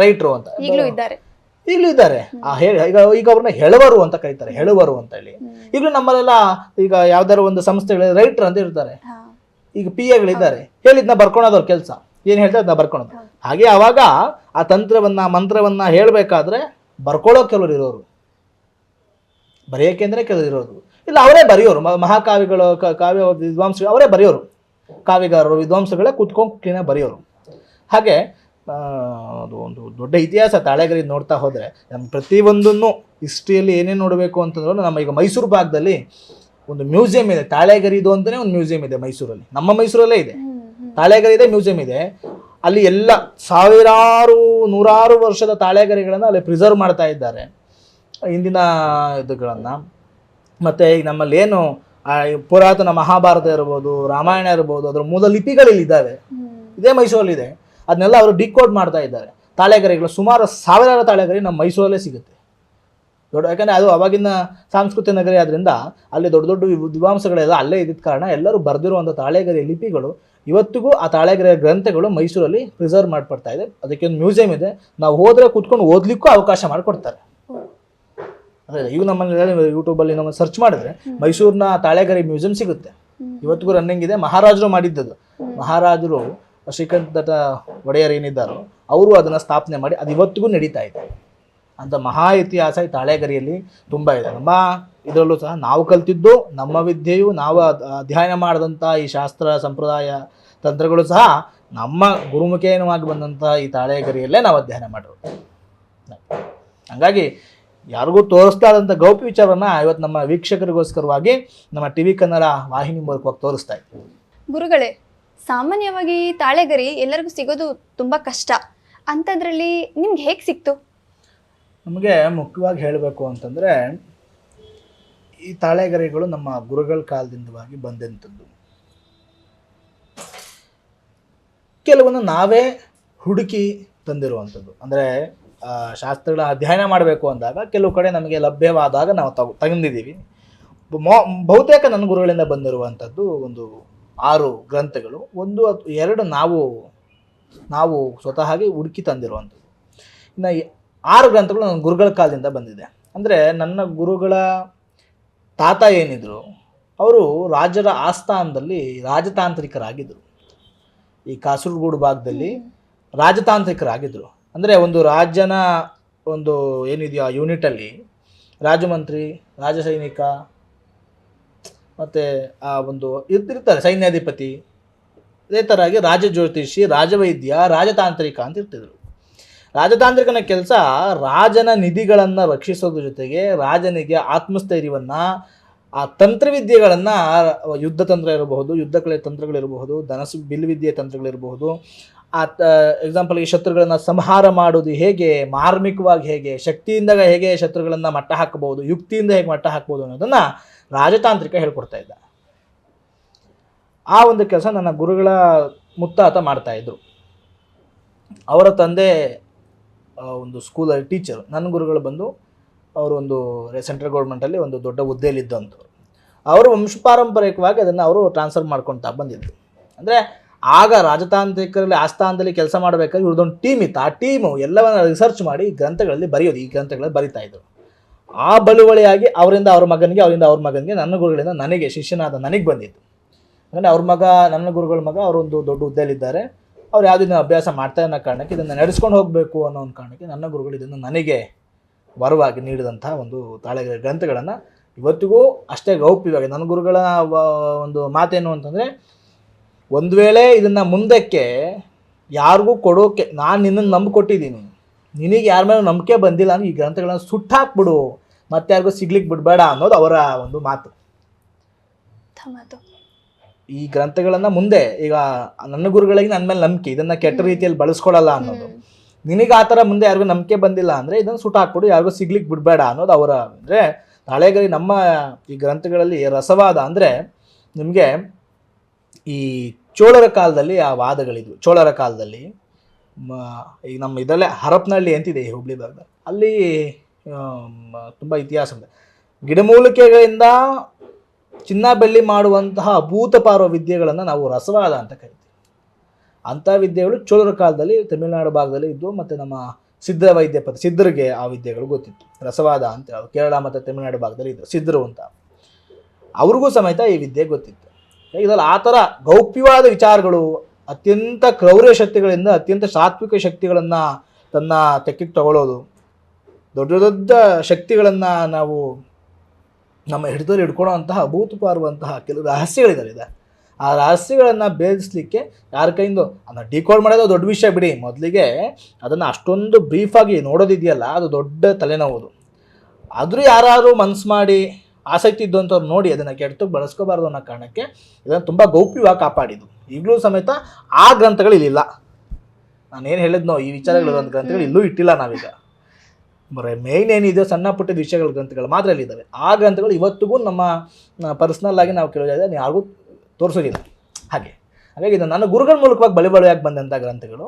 ರೈಟ್ರು ಅಂತ ಈಗಲೂ ಇದ್ದಾರೆ. ಈಗ ಅವ್ರನ್ನ ಹೆಳವರು ಅಂತ ಕರೀತಾರೆ, ಹೆಳುವರು ಅಂತ ಹೇಳಿ. ಈಗಲೂ ನಮ್ಮಲ್ಲೆಲ್ಲ ಈಗ ಯಾವ್ದಾರು ಒಂದು ಸಂಸ್ಥೆಗಳಲ್ಲಿ ರೈಟರ್ ಅಂತ ಇರ್ತಾರೆ. ಈಗ PA ಹೇಳಿದ್ನ ಬರ್ಕೊಳೋದವ್ರ ಕೆಲಸ, ಏನು ಹೇಳ್ತಾರೆ ಅದನ್ನ ಬರ್ಕೊಳೋದು. ಹಾಗೆ ಅವಾಗ ಆ ತಂತ್ರವನ್ನ ಮಂತ್ರವನ್ನ ಹೇಳ್ಬೇಕಾದ್ರೆ ಬರ್ಕೊಳ್ಳೋ ಕೆಲವರು ಇರೋರು, ಬರೆಯೋಕೆಂದ್ರೆ ಕೆಲವರು ಇರೋರು ಇಲ್ಲ, ಅವರೇ ಬರೆಯೋರು. ಮಹಾಕಾವ್ಯಗಳು ಕಾವ್ಯ ವಿದ್ವಾಂಸಗಳು ಅವರೇ ಬರೆಯೋರು, ಕಾವ್ಯಗಾರರು ವಿದ್ವಾಂಸಗಳೇ ಕುತ್ಕೊಂಡು ಕ್ಲೀನಾಗಿ ಬರೆಯೋರು. ಹಾಗೆ ಅದು ಒಂದು ದೊಡ್ಡ ಇತಿಹಾಸ ತಾಳೆಗರಿ ನೋಡ್ತಾ ಹೋದರೆ ನಮ್ಮ ಪ್ರತಿಯೊಂದನ್ನು ಹಿಸ್ಟ್ರಿಯಲ್ಲಿ ಏನೇನು ನೋಡಬೇಕು ಅಂತಂದ್ರೂ ನಮ್ಮ ಈಗ ಮೈಸೂರು ಭಾಗದಲ್ಲಿ ಒಂದು ಮ್ಯೂಸಿಯಂ ಇದೆ, ತಾಳೆಗರಿದು ಅಂತಲೇ ಒಂದು ಮ್ಯೂಸಿಯಂ ಇದೆ ಮೈಸೂರಲ್ಲಿ. ನಮ್ಮ ಮೈಸೂರಲ್ಲೇ ಇದೆ, ತಾಳೆಗರಿದೆ ಮ್ಯೂಸಿಯಂ ಇದೆ. ಅಲ್ಲಿ ಎಲ್ಲ ನೂರಾರು ವರ್ಷದ ತಾಳೆಗರಿಗಳನ್ನು ಅಲ್ಲಿ ಪ್ರಿಸರ್ವ್ ಮಾಡ್ತಾ ಇದ್ದಾರೆ, ಹಿಂದಿನ ಇದುಗಳನ್ನು. ಮತ್ತು ಈಗ ನಮ್ಮಲ್ಲಿ ಏನು ಪುರಾತನ ಮಹಾಭಾರತ ಇರ್ಬೋದು, ರಾಮಾಯಣ ಇರ್ಬೋದು, ಅದರ ಮೂಲ ಲಿಪಿಗಳಲ್ಲಿ ಇದ್ದಾವೆ, ಇದೇ ಮೈಸೂರಲ್ಲಿದೆ. ಅದನ್ನೆಲ್ಲ ಅವರು ಡಿಕೋಡ್ ಮಾಡ್ತಾ ಇದ್ದಾರೆ. ತಾಳೆಗರಿಗಳು ಸುಮಾರು 1000 ತಾಳೆಗರಿ ನಮ್ಮ ಮೈಸೂರಲ್ಲೇ ಸಿಗುತ್ತೆ. ಯಾಕಂದರೆ ಅದು ಅವಾಗಿನ ಸಾಂಸ್ಕೃತಿಕ ನಗರಿ ಆದ್ದರಿಂದ ಅಲ್ಲಿ ದೊಡ್ಡ ದೊಡ್ಡ ವಿದ್ವಾಂಸಗಳೆಲ್ಲ ಅಲ್ಲೇ ಇದ್ದಿದ್ದ ಕಾರಣ ಎಲ್ಲರೂ ಬರೆದಿರುವಂಥ ತಾಳೆಗರಿಯ ಲಿಪಿಗಳು ಇವತ್ತಿಗೂ ಆ ತಾಳೆಗರಿಯ ಗ್ರಂಥಗಳು ಮೈಸೂರಲ್ಲಿ ಪ್ರಿಸರ್ವ್ ಮಾಡ್ಕೊಡ್ತಾ ಇದೆ. ಅದಕ್ಕೆ ಒಂದು ಮ್ಯೂಸಿಯಂ ಇದೆ, ನಾವು ಹೋದರೆ ಕೂತ್ಕೊಂಡು ಓದಲಿಕ್ಕೂ ಅವಕಾಶ ಮಾಡಿಕೊಡ್ತಾರೆ. ಅದೇ ಈಗ ನಮ್ಮಲ್ಲಿ ಯೂಟ್ಯೂಬಲ್ಲಿ ನಮ್ಮ ಸರ್ಚ್ ಮಾಡಿದ್ರೆ ಮೈಸೂರಿನ ತಾಳೆಗರಿ ಮ್ಯೂಸಿಯಂ ಸಿಗುತ್ತೆ, ಇವತ್ತಿಗೂ ರನ್ನಿಂಗ್ ಇದೆ. ಮಹಾರಾಜರು ಮಾಡಿದ್ದದು, ಮಹಾರಾಜರು ಶ್ರೀಕಂಠ ಒಡೆಯರ್ ಏನಿದ್ದಾರೋ ಅವರು ಅದನ್ನು ಸ್ಥಾಪನೆ ಮಾಡಿ ಅದು ಇವತ್ತಿಗೂ ನಡೀತಾ ಇದೆ. ಅಂತ ಮಹಾ ಇತಿಹಾಸ ಈ ತಾಳೆಗರಿಯಲ್ಲಿ ತುಂಬ ಇದೆ. ನಮ್ಮ ಇದರಲ್ಲೂ ಸಹ ನಾವು ಕಲ್ತಿದ್ದು, ನಮ್ಮ ವಿದ್ಯೆಯು ನಾವು ಅಧ್ಯಯನ ಮಾಡಿದಂಥ ಈ ಶಾಸ್ತ್ರ ಸಂಪ್ರದಾಯ ತಂತ್ರಗಳು ಸಹ ನಮ್ಮ ಗುರುಮುಖೇನವಾಗಿ ಬಂದಂಥ ಈ ತಾಳೆಗರಿಯಲ್ಲೇ ನಾವು ಅಧ್ಯಯನ ಮಾಡಿರೋದು. ಹಾಗಾಗಿ ಯಾರಿಗೂ ತೋರಿಸ್ತಾ ಇದ್ದಂಥ ಗೌಪ್ಯ ವಿಚಾರವನ್ನು ಇವತ್ತು ನಮ್ಮ ವೀಕ್ಷಕರಿಗೋಸ್ಕರವಾಗಿ ನಮ್ಮ TV ಕನ್ನಡ ವಾಹಿನಿ ಮೂಲಕವಾಗಿ ತೋರಿಸ್ತಾ ಇದ್ದೀವಿ. ಗುರುಗಳೇ, ಸಾಮಾನ್ಯವಾಗಿ ತಾಳೆಗರಿ ಎಲ್ಲರಿಗೂ ಸಿಗೋದು ತುಂಬ ಕಷ್ಟ, ಅಂಥದ್ರಲ್ಲಿ ನಿಮ್ಗೆ ಹೇಗೆ ಸಿಕ್ತು? ನಮಗೆ ಮುಖ್ಯವಾಗಿ ಹೇಳಬೇಕು ಅಂತಂದರೆ ಈ ತಾಳೆಗರಿಗಳು ನಮ್ಮ ಗುರುಗಳ ಕಾಲದಿಂದವಾಗಿ ಬಂದಂಥದ್ದು. ಕೆಲವೊಂದು ನಾವೇ ಹುಡುಕಿ ತಂದಿರುವಂಥದ್ದು. ಅಂದರೆ ಶಾಸ್ತ್ರಗಳ ಅಧ್ಯಯನ ಮಾಡಬೇಕು ಅಂದಾಗ ಕೆಲವು ಕಡೆ ನಮಗೆ ಲಭ್ಯವಾದಾಗ ನಾವು ತಂದಿದ್ದೀವಿ. ಬಹುತೇಕ ನನ್ನ ಗುರುಗಳಿಂದ ಬಂದಿರುವಂಥದ್ದು ಒಂದು 6 ಗ್ರಂಥಗಳು, 1 ಅಥವಾ 2 ನಾವು ಸ್ವತಃ ಹುಡುಕಿ ತಂದಿರುವಂಥದ್ದು. ಇನ್ನು 6 ಗ್ರಂಥಗಳು ನನ್ನ ಗುರುಗಳ ಕಾಲದಿಂದ ಬಂದಿದೆ. ಅಂದರೆ ನನ್ನ ಗುರುಗಳ ತಾತ ಏನಿದ್ರು ಅವರು ರಾಜರ ಆಸ್ಥಾನದಲ್ಲಿ ರಾಜತಾಂತ್ರಿಕರಾಗಿದ್ದರು. ಈ ಕಾಸರಗೋಡು ಭಾಗದಲ್ಲಿ ರಾಜತಾಂತ್ರಿಕರಾಗಿದ್ದರು. ಅಂದರೆ ಒಂದು ರಾಜನ ಒಂದು ಏನಿದೆಯೋ ಆ ಯೂನಿಟಲ್ಲಿ ರಾಜಮಂತ್ರಿ, ರಾಜ ಸೈನಿಕ ಮತ್ತು ಆ ಒಂದು ಇರ್ತಿರ್ತಾರೆ, ಸೈನ್ಯಾಧಿಪತಿ, ಅದೇ ಥರಾಗಿ ರಾಜಜ್ಯೋತಿಷಿ, ರಾಜವೈದ್ಯ, ರಾಜತಾಂತ್ರಿಕ ಅಂತ ಇರ್ತಿದ್ರು. ರಾಜತಾಂತ್ರಿಕನ ಕೆಲಸ ರಾಜನ ನಿಧಿಗಳನ್ನು ರಕ್ಷಿಸೋದ್ರ ಜೊತೆಗೆ ರಾಜನಿಗೆ ಆತ್ಮಸ್ಥೈರ್ಯವನ್ನು, ಆ ತಂತ್ರವಿದ್ಯೆಗಳನ್ನು, ಯುದ್ಧ ತಂತ್ರ ಇರಬಹುದು, ಯುದ್ಧ ಕಲೆ ತಂತ್ರಗಳಿರಬಹುದು, ಬಿಲ್ವಿದ್ಯೆ ತಂತ್ರಗಳಿರಬಹುದು, ಎಕ್ಸಾಂಪಲ್ ಈ ಶತ್ರುಗಳನ್ನು ಸಂಹಾರ ಮಾಡೋದು ಹೇಗೆ, ಮಾರ್ಮಿಕವಾಗಿ ಹೇಗೆ, ಶಕ್ತಿಯಿಂದ ಹೇಗೆ ಶತ್ರುಗಳನ್ನು ಮಟ್ಟ ಹಾಕಬಹುದು, ಯುಕ್ತಿಯಿಂದ ಹೇಗೆ ಮಟ್ಟ ಹಾಕ್ಬೋದು ಅನ್ನೋದನ್ನು ರಾಜತಾಂತ್ರಿಕ ಹೇಳ್ಕೊಡ್ತಾ ಇದ್ದ. ಆ ಒಂದು ಕೆಲಸ ನನ್ನ ಗುರುಗಳ ಮುತ್ತಾತ ಮಾಡ್ತಾಯಿದ್ರು. ಅವರ ತಂದೆ ಒಂದು ಸ್ಕೂಲಲ್ಲಿ ಟೀಚರು. ನನ್ನ ಗುರುಗಳು ಬಂದು ಅವರು ಒಂದು ಸೆಂಟ್ರಲ್ ಗೌರ್ಮೆಂಟಲ್ಲಿ ಒಂದು ದೊಡ್ಡ ಹುದ್ದೆಯಲ್ಲಿದ್ದಂಥವ್ರು. ಅವರು ವಂಶಪಾರಂಪರ್ಯವಾಗಿ ಅದನ್ನು ಅವರು ಟ್ರಾನ್ಸ್ಫರ್ ಮಾಡ್ಕೊಳ್ತಾ ಬಂದಿದ್ರು. ಅಂದರೆ ಆಗ ರಾಜತಾಂತ್ರಿಕರಲ್ಲಿ ಆಸ್ಥಾನದಲ್ಲಿ ಕೆಲಸ ಮಾಡಬೇಕಾದ್ರೆ ಇವ್ರದ್ದೊಂದು ಟೀಮ್ ಇತ್ತು. ಆ ಟೀಮು ಎಲ್ಲವನ್ನ ರಿಸರ್ಚ್ ಮಾಡಿ ಗ್ರಂಥಗಳಲ್ಲಿ ಬರೆಯೋದು, ಈ ಗ್ರಂಥಗಳಲ್ಲಿ ಬರಿತಾ ಇದ್ರು. ಆ ಬಳುವಳಿಯಾಗಿ ಅವರಿಂದ ಅವ್ರ ಮಗನಿಗೆ, ಅವರಿಂದ ಅವ್ರ ಮಗನಿಗೆ, ನನ್ನ ಗುರುಗಳಿಂದ ನನಗೆ, ಶಿಷ್ಯನಾದ ನನಗೆ ಬಂದಿತ್ತು. ಅಂದರೆ ಅವ್ರ ಮಗ, ನನ್ನ ಗುರುಗಳ ಮಗ ಅವರೊಂದು ದೊಡ್ಡ ಹುದ್ದೆಯಲ್ಲಿದ್ದಾರೆ. ಅವ್ರು ಯಾವುದನ್ನು ಅಭ್ಯಾಸ ಮಾಡ್ತಾ ಅನ್ನೋ ಕಾರಣಕ್ಕೆ ಇದನ್ನು ನಡೆಸ್ಕೊಂಡು ಹೋಗಬೇಕು ಅನ್ನೋ ಒಂದು ಕಾರಣಕ್ಕೆ ನನ್ನ ಗುರುಗಳು ಇದನ್ನು ನನಗೆ ವರವಾಗಿ ನೀಡಿದಂಥ ಒಂದು ತಾಳೆಗರಿ ಗ್ರಂಥಗಳನ್ನು ಇವತ್ತಿಗೂ ಅಷ್ಟೇ ಗೌಪ್ಯವಾಗಿ, ನನ್ನ ಗುರುಗಳ ಒಂದು ಮಾತೇನು ಅಂತಂದರೆ, ಒಂದು ವೇಳೆ ಇದನ್ನು ಮುಂದಕ್ಕೆ ಯಾರಿಗೂ ಕೊಡೋಕೆ ನಾನು ನಿನ್ನನ್ನು ನಂಬಿಕೊಟ್ಟಿದ್ದೀನಿ, ನಿನಗೆ ಯಾರ ಮೇಲೆ ನಂಬಿಕೆ ಬಂದಿಲ್ಲ ಅಂದರೆ ಈ ಗ್ರಂಥಗಳನ್ನು ಸುಟ್ಟಾಕ್ಬಿಡು, ಮತ್ತೆ ಯಾರಿಗೂ ಸಿಗ್ಲಿಕ್ಕೆ ಬಿಡಬೇಡ ಅನ್ನೋದು ಅವರ ಒಂದು ಮಾತು. ಈ ಗ್ರಂಥಗಳನ್ನು ಮುಂದೆ ಈಗ ನನ್ನ ಗುರುಗಳಿಗೆ ನನ್ನ ಮೇಲೆ ನಂಬಿಕೆ, ಇದನ್ನು ಕೆಟ್ಟ ರೀತಿಯಲ್ಲಿ ಬಳಸ್ಕೊಳ್ಳಲ್ಲ ಅನ್ನೋದು. ನಿನಗೆ ಆ ಥರ ಮುಂದೆ ಯಾರಿಗೂ ನಂಬಿಕೆ ಬಂದಿಲ್ಲ ಅಂದರೆ ಇದನ್ನು ಸುಟ್ಟಾಕ್ಬಿಡು, ಯಾರಿಗೂ ಸಿಗ್ಲಿಕ್ಕೆ ಬಿಡಬೇಡ ಅನ್ನೋದು ಅವರ. ಅಂದರೆ ತಾಳೆಗರಿ ನಮ್ಮ ಈ ಗ್ರಂಥಗಳಲ್ಲಿ ರಸವಾದ ಅಂದರೆ ನಿಮಗೆ ಈ ಚೋಳರ ಕಾಲದಲ್ಲಿ ಆ ವಾದಗಳಿದ್ವು. ಚೋಳರ ಕಾಲದಲ್ಲಿ ಈಗ ನಮ್ಮ ಇದರಲ್ಲೇ ಹರಪನಹಳ್ಳಿ ಅಂತಿದೆ ಹುಬ್ಳಿ ಭಾಗದಲ್ಲಿ, ಅಲ್ಲಿ ತುಂಬ ಇತಿಹಾಸ ಇದೆ. ಗಿಡಮೂಲಿಕೆಗಳಿಂದ ಚಿನ್ನ ಬೆಳ್ಳಿ ಮಾಡುವಂತಹ ಅಭೂತಪಾರ್ವ ವಿದ್ಯೆಗಳನ್ನು ನಾವು ರಸವಾದ ಅಂತ ಕರಿತೀವಿ. ಅಂಥ ವಿದ್ಯೆಗಳು ಚೋಳರ ಕಾಲದಲ್ಲಿ ತಮಿಳುನಾಡು ಭಾಗದಲ್ಲಿ ಇದ್ದು, ಮತ್ತು ನಮ್ಮ ಸಿದ್ಧ ವೈದ್ಯ ಸಿದ್ಧರಿಗೆ ಆ ವಿದ್ಯೆಗಳು ಗೊತ್ತಿತ್ತು. ರಸವಾದ ಅಂತ ಕೇರಳ ಮತ್ತು ತಮಿಳುನಾಡು ಭಾಗದಲ್ಲಿ ಇದ್ದರು ಸಿದ್ಧರು ಅಂತ, ಅವ್ರಿಗೂ ಸಮೇತ ಈ ವಿದ್ಯೆ ಗೊತ್ತಿತ್ತು. ಇದರಲ್ಲಿ ಆ ಥರ ಗೌಪ್ಯವಾದ ವಿಚಾರಗಳು, ಅತ್ಯಂತ ಕ್ರೌರ್ಯ ಶಕ್ತಿಗಳಿಂದ ಅತ್ಯಂತ ಸಾತ್ವಿಕ ಶಕ್ತಿಗಳನ್ನು ತನ್ನ ತೆಕ್ಕಿಗೆ ತಗೊಳ್ಳೋದು, ದೊಡ್ಡ ದೊಡ್ಡ ಶಕ್ತಿಗಳನ್ನು ನಾವು ನಮ್ಮ ಹಿಡಿದಲ್ಲಿ ಹಿಡ್ಕೊಳ್ಳೋಂತಹ ಅಭೂತಪಾರ್ವಂತಹ ಕೆಲವು ರಹಸ್ಯಗಳಿದೆ. ಆ ರಹಸ್ಯಗಳನ್ನು ಭೇದಿಸಲಿಕ್ಕೆ ಯಾರ ಕೈಯಿಂದ ಅದನ್ನು ಡಿಕೋಡ್ ಮಾಡೋದು ದೊಡ್ಡ ವಿಷಯ ಬಿಡಿ, ಮೊದಲಿಗೆ ಅದನ್ನು ಅಷ್ಟೊಂದು ಬ್ರೀಫಾಗಿ ನೋಡೋದಿದೆಯಲ್ಲ ಅದು ದೊಡ್ಡ ತಲೆನೋವುದು. ಆದರೂ ಯಾರು ಮನಸ್ಸು ಮಾಡಿ ಆಸಕ್ತಿ ಇದ್ದಂಥವ್ರು ನೋಡಿ ಅದನ್ನು ಕೆಟ್ಟಕ್ಕೆ ಬಳಸ್ಕೋಬಾರ್ದು ಅನ್ನೋ ಕಾರಣಕ್ಕೆ ಇದನ್ನು ತುಂಬ ಗೌಪ್ಯವಾಗಿ ಕಾಪಾಡಿದ್ದು. ಈಗಲೂ ಸಮೇತ ಆ ಗ್ರಂಥಗಳು ಇಲ್ಲಿಲ್ಲ. ನಾನೇನು ಹೇಳಿದ್ನೋ ಈ ವಿಚಾರಗಳಿರೋ ಗ್ರಂಥಗಳು ಇಲ್ಲೂ ಇಟ್ಟಿಲ್ಲ ನಾವೀಗ. ಮೇಯ್ನ್ ಏನಿದೆಯೋ ಸಣ್ಣ ಪುಟ್ಟ ವಿಷಯಗಳ ಗ್ರಂಥಗಳು ಮಾತ್ರ ಇಲ್ಲಿದ್ದಾವೆ. ಆ ಗ್ರಂಥಗಳು ಇವತ್ತಿಗೂ ನಮ್ಮ ಪರ್ಸ್ನಲ್ ಆಗಿ ನಾವು ಕೇಳೋದಾದ್ರೆ ಯಾರಿಗೂ ತೋರಿಸೋದಿಲ್ಲ. ಹಾಗಾಗಿ ಇದು ನನ್ನ ಗುರುಗಳ ಮೂಲಕವಾಗಿ ಬಳಿಯಾಗಿ ಬಂದಂಥ ಗ್ರಂಥಗಳು.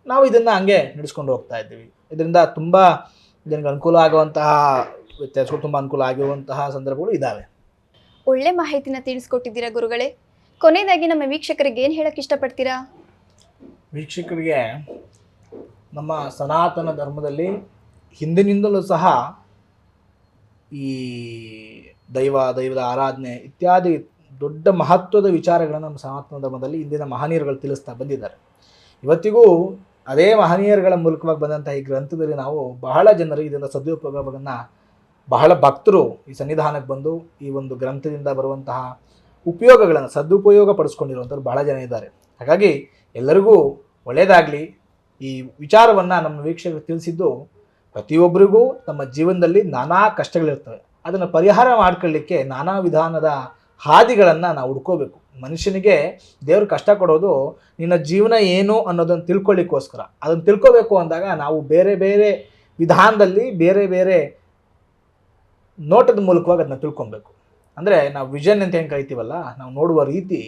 ನಾವು ಇದನ್ನು ಹಂಗೆ ನಡೆಸ್ಕೊಂಡು ಹೋಗ್ತಾ ಇದ್ದೀವಿ. ಇದರಿಂದ ತುಂಬ ಜನಕ್ಕೆ ಅನುಕೂಲ ಆಗುವಂತಹ ವ್ಯತ್ಯಾಸಗಳು, ತುಂಬ ಅನುಕೂಲ ಆಗಿರುವಂತಹ ಸಂದರ್ಭಗಳು ಇದ್ದಾವೆ. ಒಳ್ಳೆ ಮಾಹಿತಿನ ತಿಳಿಸ್ಕೊಟ್ಟಿದ್ದೀರಾ ಗುರುಗಳೇ. ಕೊನೆಯದಾಗಿ ನಮ್ಮ ವೀಕ್ಷಕರಿಗೆ ಏನು ಹೇಳಕ್ಕೆ ಇಷ್ಟಪಡ್ತೀರಾ? ವೀಕ್ಷಕರಿಗೆ ನಮ್ಮ ಸನಾತನ ಧರ್ಮದಲ್ಲಿ ಹಿಂದಿನಿಂದಲೂ ಸಹ ಈ ದೈವದ ಆರಾಧನೆ ಇತ್ಯಾದಿ ದೊಡ್ಡ ಮಹತ್ವದ ವಿಚಾರಗಳನ್ನು ನಮ್ಮ ಸನಾತನ ಧರ್ಮದಲ್ಲಿ ಇಂದಿನ ಮಹನೀಯರುಗಳು ತಿಳಿಸ್ತಾ ಬಂದಿದ್ದಾರೆ. ಇವತ್ತಿಗೂ ಅದೇ ಮಹನೀಯರುಗಳ ಮೂಲಕವಾಗಿ ಬಂದಂಥ ಈ ಗ್ರಂಥದಲ್ಲಿ ನಾವು ಬಹಳ ಜನರು ಇದರಿಂದ ಸದುಪಯೋಗವನ್ನು, ಬಹಳ ಭಕ್ತರು ಈ ಸನ್ನಿಧಾನಕ್ಕೆ ಬಂದು ಈ ಒಂದು ಗ್ರಂಥದಿಂದ ಬರುವಂತಹ ಉಪಯೋಗಗಳನ್ನು ಸದುಪಯೋಗ ಪಡಿಸ್ಕೊಂಡಿರುವಂಥವ್ರು ಬಹಳ ಜನ ಇದ್ದಾರೆ. ಹಾಗಾಗಿ ಎಲ್ಲರಿಗೂ ಒಳ್ಳೆಯದಾಗಲಿ. ಈ ವಿಚಾರವನ್ನು ನಮ್ಮ ವೀಕ್ಷಕರು ತಿಳಿಸಿದ್ದು, ಪ್ರತಿಯೊಬ್ಬರಿಗೂ ತಮ್ಮ ಜೀವನದಲ್ಲಿ ನಾನಾ ಕಷ್ಟಗಳಿರ್ತವೆ, ಅದನ್ನು ಪರಿಹಾರ ಮಾಡ್ಕೊಳ್ಳಿಕ್ಕೆ ನಾನಾ ವಿಧಾನದ ಹಾದಿಗಳನ್ನು ನಾವು ಹುಡ್ಕೋಬೇಕು. ಮನುಷ್ಯನಿಗೆ ದೇವರು ಕಷ್ಟ ಕೊಡೋದು ನಿನ್ನ ಜೀವನ ಏನು ಅನ್ನೋದನ್ನು ತಿಳ್ಕೊಳ್ಳಿಕ್ಕೋಸ್ಕರ. ಅದನ್ನು ತಿಳ್ಕೋಬೇಕು ಅಂದಾಗ ನಾವು ಬೇರೆ ಬೇರೆ ವಿಧಾನದಲ್ಲಿ ಬೇರೆ ಬೇರೆ ನೋಟದ ಮೂಲಕವಾಗಿ ಅದನ್ನ ತಿಳ್ಕೊಬೇಕು. ಅಂದರೆ ನಾವು ವಿಷನ್ ಅಂತ ಹೆಂಗೆ ಕರಿತೀವಲ್ಲ, ನಾವು ನೋಡುವ ರೀತಿ,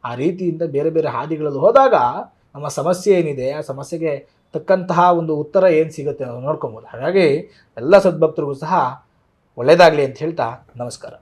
ಆ ರೀತಿಯಿಂದ ಬೇರೆ ಬೇರೆ ಹಾದಿಗಳಲ್ಲಿ ಹೋದಾಗ ನಮ್ಮ ಸಮಸ್ಯೆ ಏನಿದೆ ಆ ಸಮಸ್ಯೆಗೆ ತಕ್ಕಂತಹ ಒಂದು ಉತ್ತರ ಏನು ಸಿಗುತ್ತೆ ಅನ್ನೋದು ನೋಡ್ಕೊಬೋದು. ಹಾಗಾಗಿ ಎಲ್ಲ ಸದ್ಭಕ್ತರಿಗೂ ಸಹ ಒಳ್ಳೆಯದಾಗಲಿ ಅಂತ ಹೇಳ್ತಾ ನಮಸ್ಕಾರ.